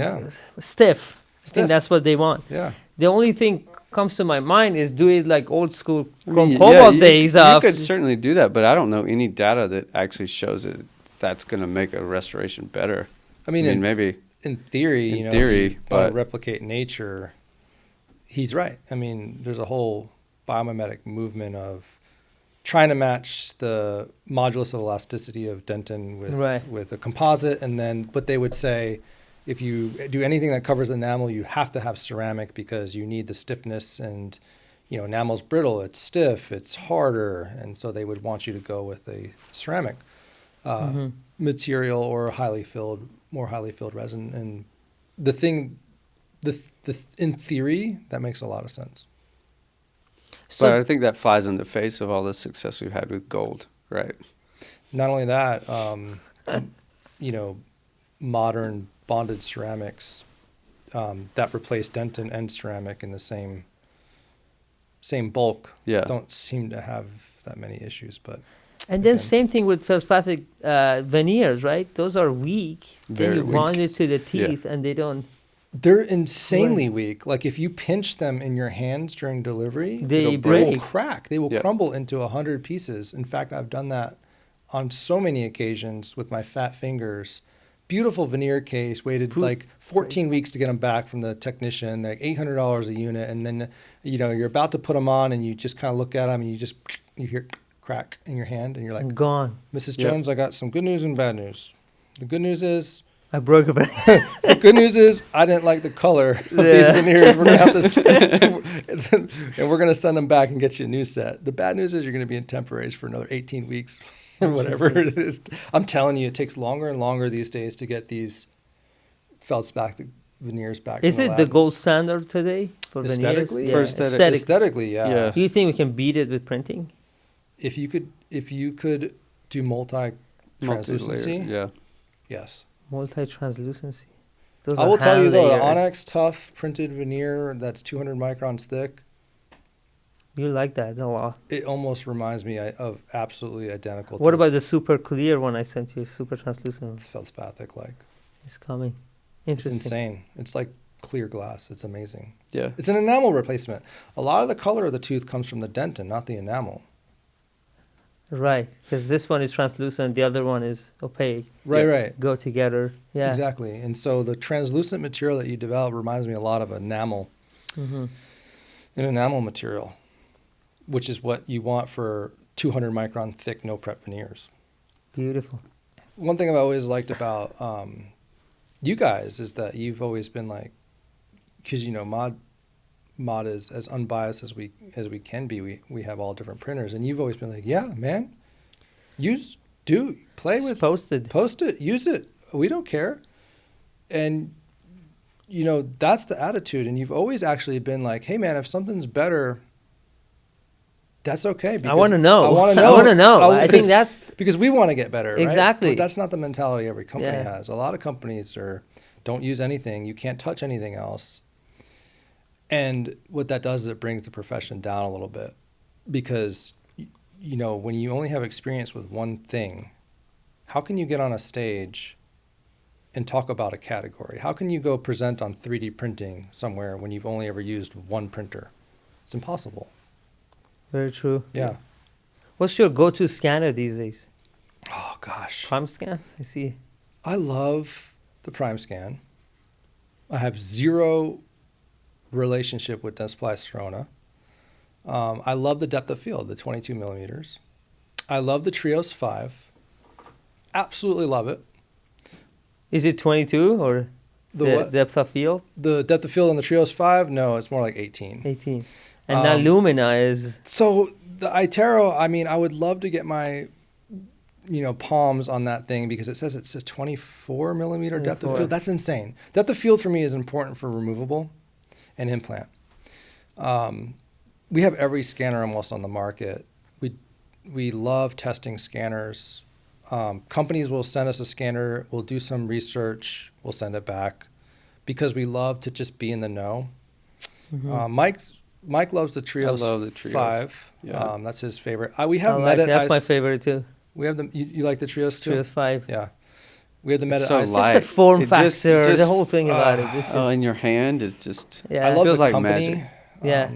stiff. I think that's what they want. Yeah. The only thing comes to my mind is do it like old school chrome cobalt days. You could certainly do that, but I don't know any data that actually shows that that's going to make a restoration better. I mean maybe in theory, in theory, but replicate nature. He's right. I mean, there's a whole biomimetic movement of trying to match the modulus of elasticity of dentin with a composite, and then what they would say, if you do anything that covers enamel, you have to have ceramic because you need the stiffness, and enamel's brittle, it's stiff, it's harder, and so they would want you to go with a ceramic material or more highly filled resin. And the thing, in theory, that makes a lot of sense. But I think that flies in the face of all the success we've had with gold, right? Not only that, modern bonded ceramics that replace dentin and ceramic in the same bulk don't seem to have that many issues. But then same thing with feldspathic veneers, right? Those are weak. Then you bond it to the teeth and they don't... They're insanely weak. Like if you pinch them in your hands during delivery, they will crack. They will crumble into 100 pieces. In fact, I've done that on so many occasions with my fat fingers. Beautiful veneer case, waited like 14 weeks to get them back from the technician. They're like $800 a unit, and then you're about to put them on, and you just kind of look at them, and you hear crack in your hand, and you're like, gone. Mrs. Jones, I got some good news and bad news. The good news is I broke a veneer. The good news is I didn't like the color of these veneers. We're gonna have to, and we're gonna send them back and get you a new set. The bad news is you're gonna be in temporaries for another 18 weeks. Or whatever it is. I'm telling you, it takes longer and longer these days to get these feldspathic veneers back. Is it the gold standard today for aesthetically? veneers? Aesthetically, yeah. Do you think we can beat it with printing? If you could do multi-translucency, yes. Multi-translucency. I will tell you though, the Onyx Tough printed veneer that's 200 microns thick. You like that a lot. It almost reminds me of absolutely identical. What about the super clear one I sent you? Super translucent. It's feldspathic like. It's coming. Interesting. It's insane. It's like clear glass. It's amazing. Yeah. It's an enamel replacement. A lot of the color of the tooth comes from the dentin, not the enamel. Right, because this one is translucent, the other one is opaque. Right. Go together. Yeah. Exactly. And so the translucent material that you develop reminds me a lot of enamel. Mm-hmm. An enamel material, which is what you want for 200 micron thick no prep veneers. Beautiful. One thing I've always liked about you guys is that you've always been like, because Mod is as unbiased as we can be. We have all different printers, and you've always been like, yeah, man, play with, post it, use it. We don't care. And that's the attitude. And you've always actually been like, hey, man, if something's better, that's okay. I want to know. I want to know. I think that's because we want to get better. Exactly. Right? But that's not the mentality every company has. A lot of companies don't use anything. You can't touch anything else. And what that does is it brings the profession down a little bit, because when you only have experience with one thing, how can you get on a stage and talk about a category? How can you go present on 3D printing somewhere when you've only ever used one printer? It's impossible. Very true. Yeah. What's your go-to scanner these days? Oh, gosh. Prime Scan? I see. I love the Prime Scan. I have zero relationship with Dentsply Sirona. I love the depth of field, the 22 millimeters. I love the Trios 5. Absolutely love it. Is it 22 or the depth of field? The depth of field on the Trios 5? No, it's more like 18. 18. And now Lumina is... So the Itero, I would love to get my palms on that thing, because it says it's a 24 millimeter depth of field. That's insane. Depth of field for me is important for removable and implant. We have every scanner almost on the market. We love testing scanners. Companies will send us a scanner, we'll do some research, we'll send it back, because we love to just be in the know. Mm-hmm. Mike loves the Trios. I love the Trios. 5. Yeah. That's his favorite. We have That's my favorite too. We have the. You like the Trios too? Trios 5. Yeah. We have the Meta. So Ice. light. Just the form It factor, just- the whole thing about it. in your hand, it's just... Yeah. I love feels the like company. magic. Yeah.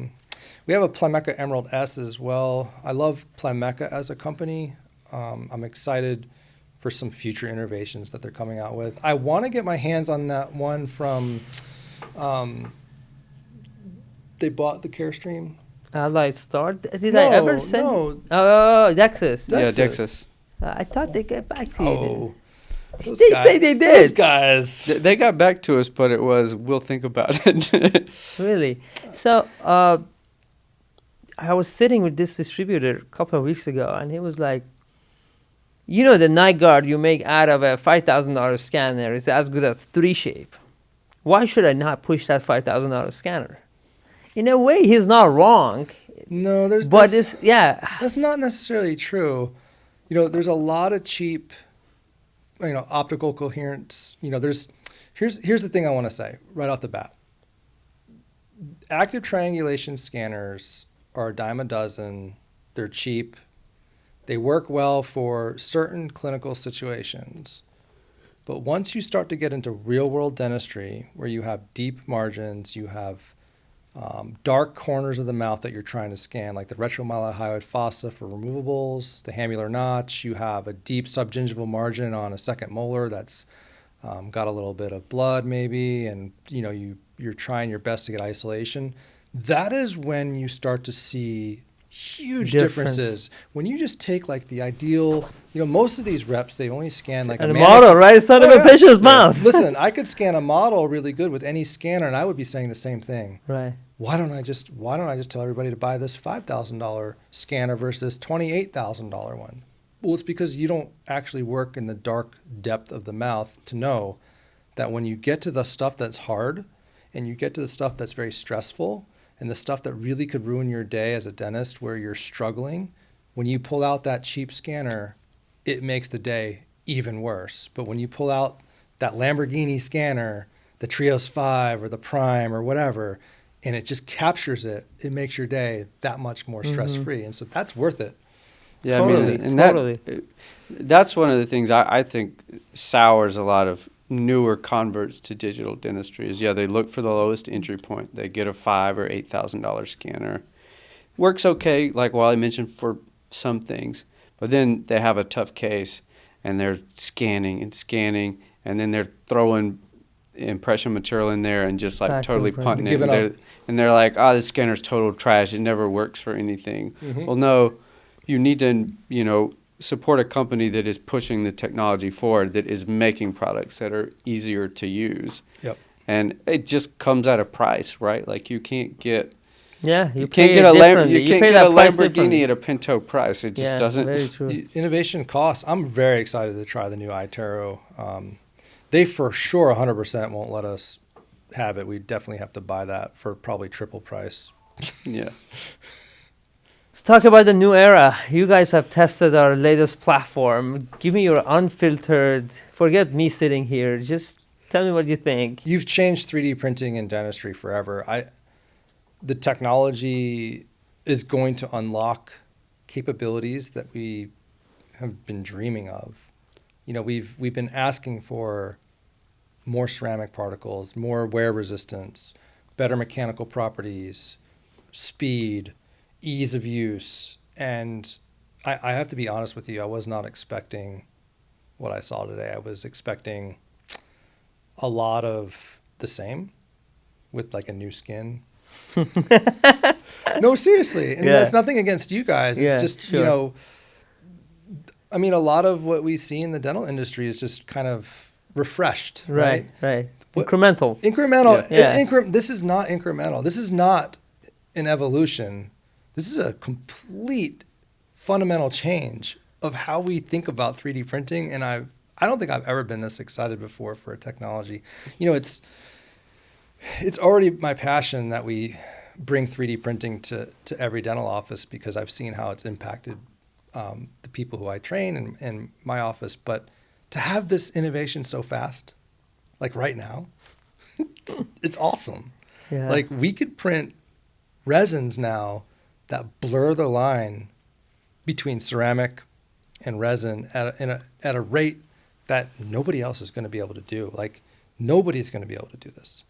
We have a Plameca Emerald S as well. I love Plameca as a company. I'm excited for some future innovations that they're coming out with. I want to get my hands on that one from. They bought the Carestream. Allied Star. Did I ever send? No. Oh, Dexus. Dexus. Yeah, Dexus. I thought they get back to you. Oh. Those They guys- say they Those did. guys. They got back to us, but it was, we'll think about it. Really? So I was sitting with this distributor a couple of weeks ago, and he was like, the night guard you make out of a $5,000 scanner is as good as 3Shape. Why should I not push that $5,000 scanner? In a way, he's not wrong. No, that's not necessarily true. There's a lot of cheap, optical coherence. Here's the thing I want to say right off the bat. Active triangulation scanners are a dime a dozen. They're cheap. They work well for certain clinical situations. But once you start to get into real-world dentistry, where you have deep margins, you have dark corners of the mouth that you're trying to scan, like the retromylohyoid fossa for removables, the hamular notch, you have a deep subgingival margin on a second molar that's got a little bit of blood maybe, and you're trying your best to get isolation. That is when you start to see huge differences. When you just take like the ideal, most of these reps, they only scan like a model, right? It's not even a patient's mouth. Listen, I could scan a model really good with any scanner, and I would be saying the same thing. Right. Why don't I just tell everybody to buy this $5,000 scanner versus $28,000 one? Well, it's because you don't actually work in the dark depth of the mouth to know that when you get to the stuff that's hard, and you get to the stuff that's very stressful, and the stuff that really could ruin your day as a dentist where you're struggling, when you pull out that cheap scanner, it makes the day even worse. But when you pull out that Lamborghini scanner, the Trios 5 or the Prime or whatever, and it just captures it, it makes your day that much more stress-free. And so that's worth it. Yeah, Totally, and that's one of the things I think sours a lot of newer converts to digital dentistry is, they look for the lowest entry point. They get a $5,000 or $8,000 scanner. Works okay, like Wally mentioned, for some things, but then they have a tough case, and they're scanning, and then they're throwing impression material in there and just like totally punting it. And they're like, this scanner's total trash. It never works for anything. Mm-hmm. Well, no, you need to, support a company that is pushing the technology forward, that is making products that are easier to use. Yep. and it just comes at a price, right? Like you can't get Yeah, you pay can't get it a differently. you can't pay get a that price differently. Lamborghini at a Pinto price. It just Yeah, doesn't. very true. Innovation costs. I'm very excited to try the new iTero. They for sure 100% won't let us have it. We definitely have to buy that for probably triple price. Yeah. Let's talk about the new era. You guys have tested our latest platform. Give me your unfiltered, forget me sitting here. Just tell me what you think. You've changed 3D printing in dentistry forever. The technology is going to unlock capabilities that we have been dreaming of. You know, we've been asking for more ceramic particles, more wear resistance, better mechanical properties, speed, ease of use. And I have to be honest with you, I was not expecting what I saw today. I was expecting a lot of the same with like a new skin. No, seriously. And that's nothing against you guys. It's just, sure. you know, I mean, a lot of what we see in the dental industry is just kind of refreshed, right? Right. Incremental. Incremental. Yeah. This is not incremental. This is not an evolution. This is a complete fundamental change of how we think about 3D printing. And I don't think I've ever been this excited before for a technology. You know, it's already my passion that we bring 3D printing to every dental office because I've seen how it's impacted the people who I train in my office. But to have this innovation so fast, like right now, it's awesome. Yeah. Like we could print resins now that blur the line between ceramic and resin at a rate that nobody else is going to be able to do. Like nobody's going to be able to do this.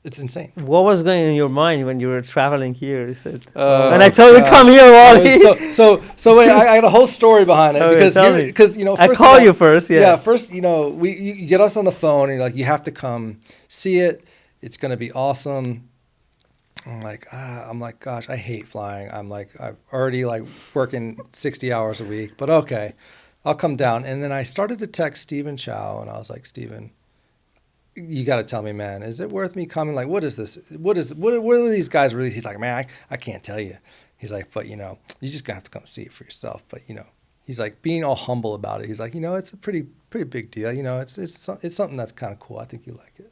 It's insane. What was going in your mind when you were traveling here? You said, And and I told you come here, Wally. So wait, I got a whole story behind it because you know I first call of all, you first. Yeah. First, you know, you get us on the phone and you're like, you have to come see it. It's going to be awesome. I'm like, gosh, I hate flying. I'm already like working 60 hours a week, but okay, I'll come down. And then I started to text Stephen Chow and I was like, Stephen, you got to tell me, man, is it worth me coming? Like, what is this? What are these guys really? He's like, man, I can't tell you. He's like, but you know, you just gonna have to come see it for yourself. But you know, he's like being all humble about it. He's like, you know, it's a pretty big deal. You know, it's something that's kind of cool. I think you like it.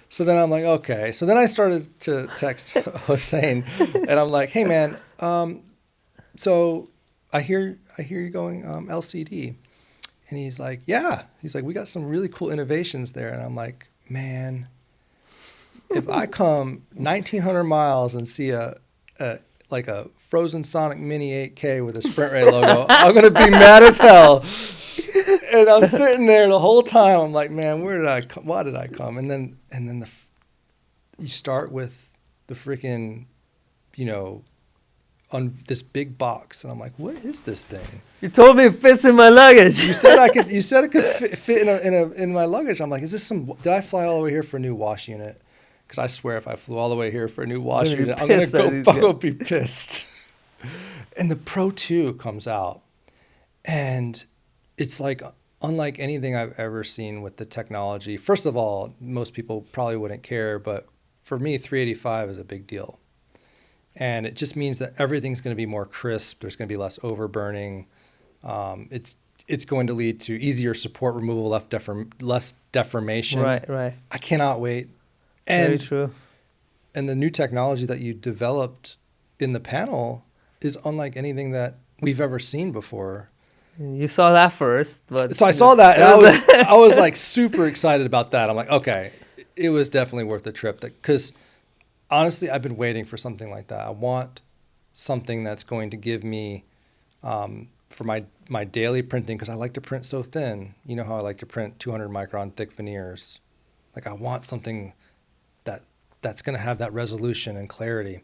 So then I'm like, okay. So then I started to text Hossein, and I'm like, hey man, so I hear you going LCD. And he's like, yeah. He's like, we got some really cool innovations there. And I'm like, man, if I come 1,900 miles and see a Frozen Sonic Mini 8K with a SprintRay logo, I'm going to be mad as hell. And I'm sitting there the whole time. I'm like, man, why did I come? And then you start with the freaking, you know, on this big box, and I'm like, what is this thing? You told me it fits in my luggage. You said it could fit in my luggage. I'm like, is this did I fly all the way here for a new wash unit? Because I swear if I flew all the way here for a new wash unit, I'm gonna be pissed. And the Pro 2 comes out, and it's like unlike anything I've ever seen with the technology. First of all, most people probably wouldn't care, but for me, 385 is a big deal. And it just means that everything's going to be more crisp. There's going to be less overburning. It's going to lead to easier support removal, less deformation. Right. I cannot wait. And, very true. And the new technology that you developed in the panel is unlike anything that we've ever seen before. You saw that first, but so I saw that, and I was like super excited about that. I'm like, okay, it was definitely worth the trip because. Honestly, I've been waiting for something like that. I want something that's going to give me, for my daily printing, because I like to print so thin. You know how I like to print 200 micron thick veneers. Like I want something that's going to have that resolution and clarity.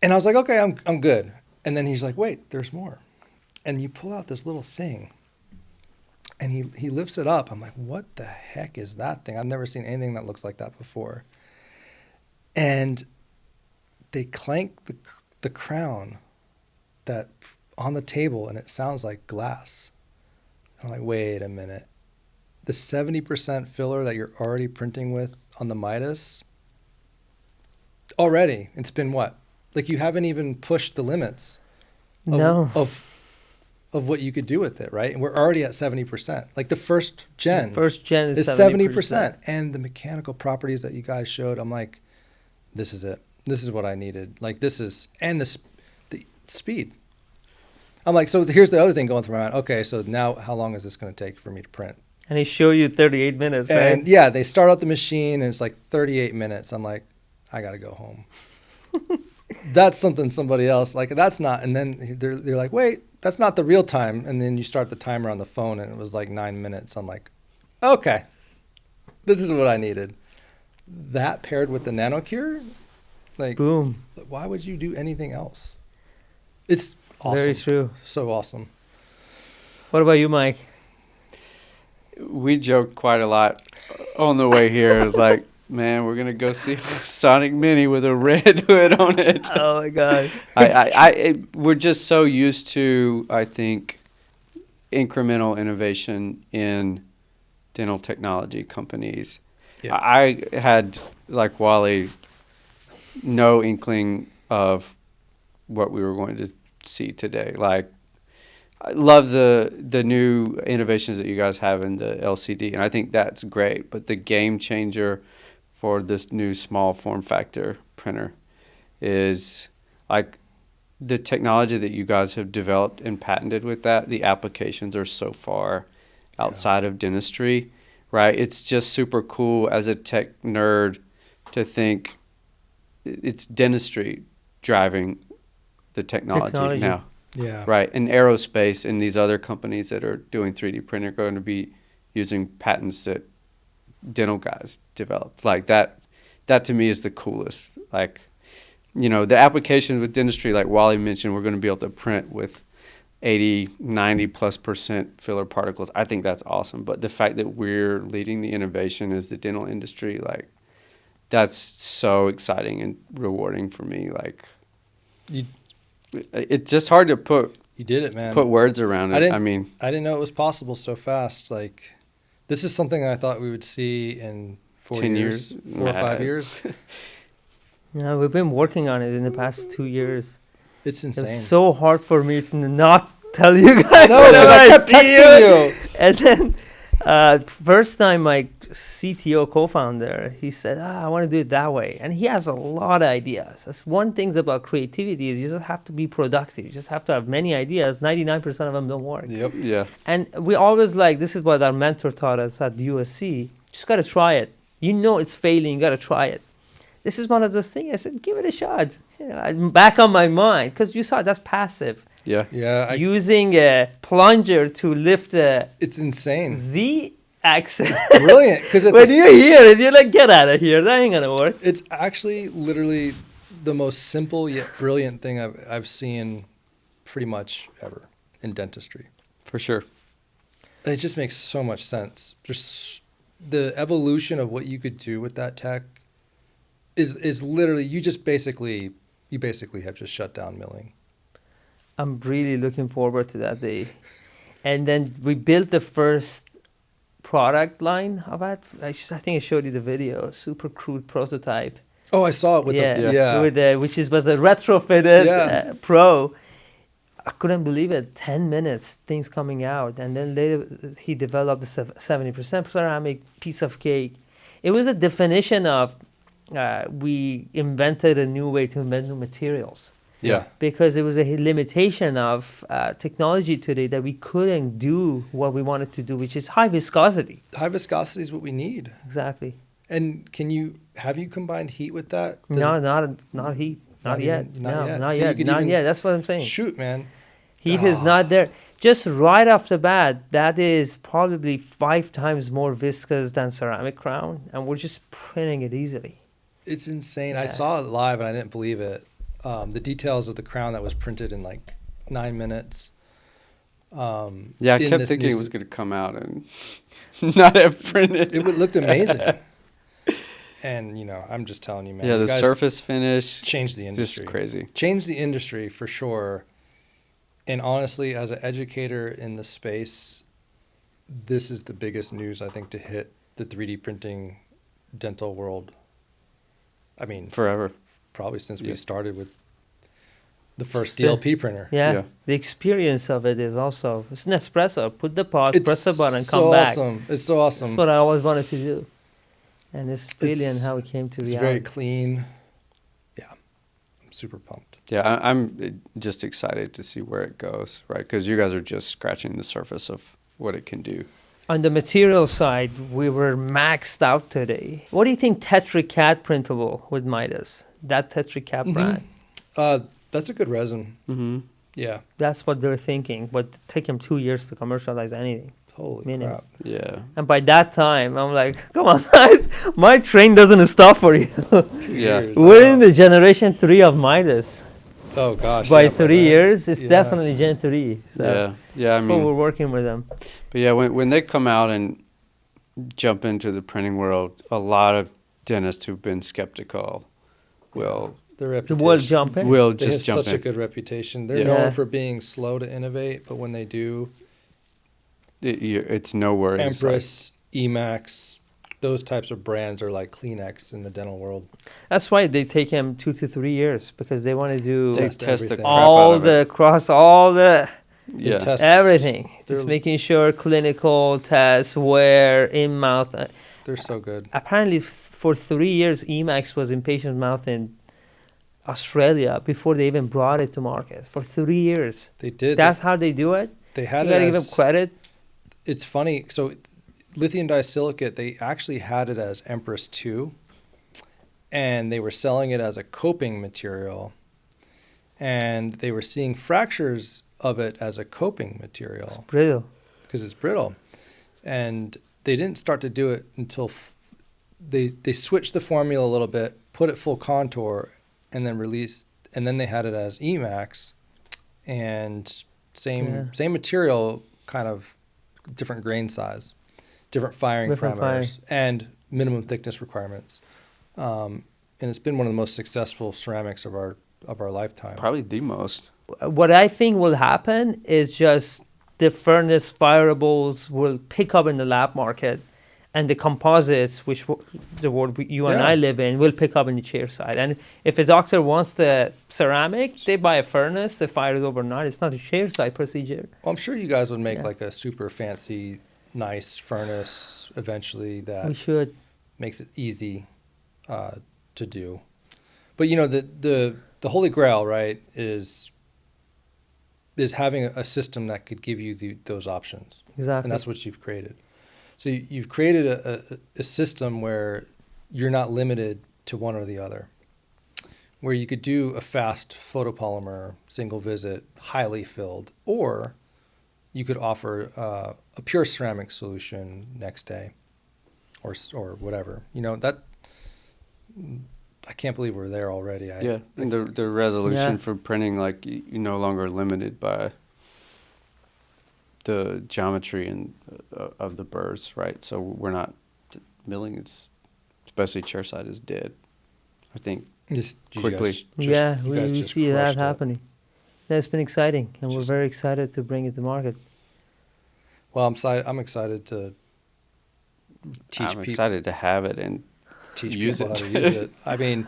And I was like, okay, I'm good. And then he's like, wait, there's more. And you pull out this little thing, and he lifts it up. I'm like, what the heck is that thing? I've never seen anything that looks like that before. And they clank the crown that on the table, and it sounds like glass. I'm like, wait a minute. the 70% filler that you're already printing with on the Midas, already, it's been what? Like you haven't even pushed the limits of what you could do with it, right? And we're already at 70%. Like the first gen is 70%. And the mechanical properties that you guys showed, I'm like, this is it. This is what I needed. Like this is, and the speed. I'm like, so here's the other thing going through my mind. Okay, so now how long is this going to take for me to print? And they show you 38 minutes, right? And yeah, they start up the machine and it's like 38 minutes. I'm like, I got to go home. That's something somebody else, like that's not, and then they're like, wait, that's not the real time. And then you start the timer on the phone and it was like 9 minutes. I'm like, okay, this is what I needed. That paired with the NanoCure, like, boom. Why would you do anything else? It's awesome. Very true. So awesome. What about you, Mike? We joked quite a lot on the way here. It was like, man, we're going to go see a Sonic Mini with a red hood on it. Oh, my God. We're just so used to, I think, incremental innovation in dental technology companies. Yeah. I had, like Wally, no inkling of what we were going to see today. Like, I love the new innovations that you guys have in the LCD, and I think that's great. But the game changer for this new small form factor printer is like the technology that you guys have developed and patented with that. The applications are so far outside of dentistry, right? It's just super cool as a tech nerd to think it's dentistry driving the technology now. Yeah. Right. And aerospace and these other companies that are doing 3D printing are going to be using patents that dental guys developed. Like that to me is the coolest. Like, you know, the applications with dentistry, like Wally mentioned, we're going to be able to print with 80, 90+% filler particles. I think that's awesome. But the fact that we're leading the innovation as the dental industry, like, that's so exciting and rewarding for me. Like, it's just hard to put. You did it, man. Put words around it. I didn't know it was possible so fast. Like, this is something I thought we would see in 4 years, 4 or 5 years. No, we've been working on it in the past 2 years. It's insane. It's so hard for me to not tell you guys. No, I kept texting you. And then first time my CTO co-founder, he said, I want to do it that way. And he has a lot of ideas. That's one thing about creativity is you just have to be productive. You just have to have many ideas. 99% of them don't work. Yep. Yeah. And we always this is what our mentor taught us at USC. Just got to try it. You know it's failing. You got to try it. This is one of those things. I said, give it a shot. You know, I'm back on my mind because you saw that's passive. Yeah. Yeah. Using a plunger to lift a it's insane. Z axis. Brilliant. Because when you hear it, you're like, get out of here. That ain't gonna work. It's actually literally the most simple yet brilliant thing I've seen pretty much ever in dentistry. For sure. It just makes so much sense. Just the evolution of what you could do with that tech is literally you basically have just shut down milling. I'm really looking forward to that day. And then we built the first product line of it. I think I showed you the video. Super crude prototype. Oh, I saw it with with which was a retrofitted Pro. I couldn't believe it. 10 minutes, things coming out, and then later he developed the 70% ceramic piece of cake. It was a definition of we invented a new way to invent new materials. Yeah. Because it was a limitation of technology today that we couldn't do what we wanted to do, which is high viscosity. High viscosity is what we need. Exactly. And have you combined heat with that? No, not heat. Not yet. Not yet. That's what I'm saying. Shoot, man. Heat is not there. Just right off the bat, that is probably 5 times more viscous than ceramic crown, and we're just printing it easily. It's insane. Yeah. I saw it live, and I didn't believe it. The details of the crown that was printed in like 9 minutes. I kept thinking it was going to come out and not have printed. It looked amazing. And, I'm just telling you, man. Yeah, the surface finish. Changed the industry. Just crazy. Changed the industry for sure. And honestly, as an educator in the space, this is the biggest news, I think, to hit the 3D printing dental world. I mean, Forever. probably since Yeah. we started with the first Still- DLP printer. Yeah. The experience of it is also, it's an espresso. Put the pause, press the button, so come back. awesome. It's so awesome. That's what I always wanted to do. And it's brilliant It's- how it came to It's reality. very clean. Yeah, I'm super pumped. Yeah, I'm just excited to see where it goes, right? Because you guys are just scratching the surface of what it can do. On the material side, we were maxed out today. What do you think Tetra Cat printable with Midas? That Tetra Cat Mhm. brand. That's a good resin. Mm-hmm. Yeah. That's what they're thinking. But it take them 2 years to commercialize anything. Holy Minimum. crap. Yeah. And by that time, I'm like, come on, guys, my train doesn't stop for you. 2 Yeah. years. We're in the generation 3 of Midas. Oh gosh. By yeah, 3 that. years, it's Yeah. definitely Gen 3. So Yeah. Yeah. I that's what we're mean, working with them. but yeah, when they come out and jump into the printing world, a lot of dentists who've been skeptical will Their The reputation. world jump in. will They just have jump such a in. good reputation. They're Yeah. known Yeah. for being slow to innovate, but when they do, It's no worries. like- Empress, Emax, those types of brands are like Kleenex in the dental world. That's why they take him 2 to 3 years because they want to do They Test test the everything. crap out all of the it. cross all the They Yeah. test- everything. Just They're- making sure clinical tests, wear, in mouth. They're so good. Apparently, for 3 years, Emax was in patient's mouth in Australia before they even brought it to market. For 3 years. They did. That's how they do it. They You had gotta it give them as, credit. it's funny. So lithium disilicate, they actually had it as Empress 2, and they were selling it as a coping material, and they were seeing fractures of it as a coping material Brilliant. because it's brittle. And they didn't start to do it until they switched the formula a little bit, put it full contour, and then released. And then they had it as Emax, and same material, kind of different grain size, different firing Different parameters, and minimum thickness requirements. And it's been one of the most successful ceramics of our lifetime. Probably the most. What I think will happen is just the furnace fireables will pick up in the lab market, and the composites, which the world you and Yeah. I live in, will pick up in the chair side. And if a doctor wants the ceramic, they buy a furnace, they fire it overnight. It's not a chair side procedure. Well, I'm sure you guys would make Yeah. like a super fancy, nice furnace eventually that We should. makes it easy to do. But you know, the holy grail, right, is having a system that could give you those options, Exactly. and that's what you've created. So you've created a system where you're not limited to one or the other, where you could do a fast photopolymer single visit, highly filled, or you could offer a pure ceramic solution next day, or whatever. You know that. I can't believe we're there already. Yeah, and the resolution Yeah. for printing, like you're no longer limited by the geometry and of the burrs, right? So we're not milling. It's especially chairside is dead. I think Just quickly. you We guys just see that crushed it. happening. That's been exciting, and we're Just- very excited to bring it to market. Well, I'm excited to teach I'm people excited to have it and use how it. to use it. I mean,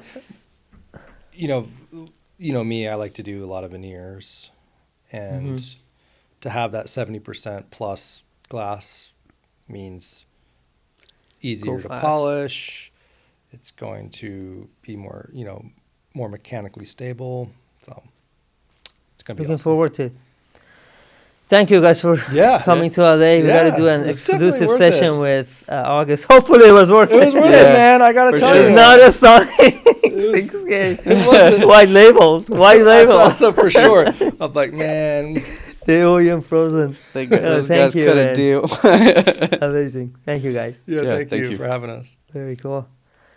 you know me. I like to do a lot of veneers, and Mhm. to have that 70% plus glass means easier Go to fast. polish. It's going to be more, more mechanically stable. So it's going to be Looking awesome. forward to it. Thank you guys for Yeah. coming to LA. We got Yeah, to do an it's definitely exclusive worth session it. with August. Hopefully, it was worth It was worth Yeah. it, man. I gotta For tell sure. you. It's not a Sonic was- 6K. it wasn't. White labeled. White I label. thought so for sure. I'm like, man. The OEM frozen. Those thank guys you, cut man. a deal. Amazing. Thank you, guys. Yeah, Yeah, thank thank you you. for having us. Very cool.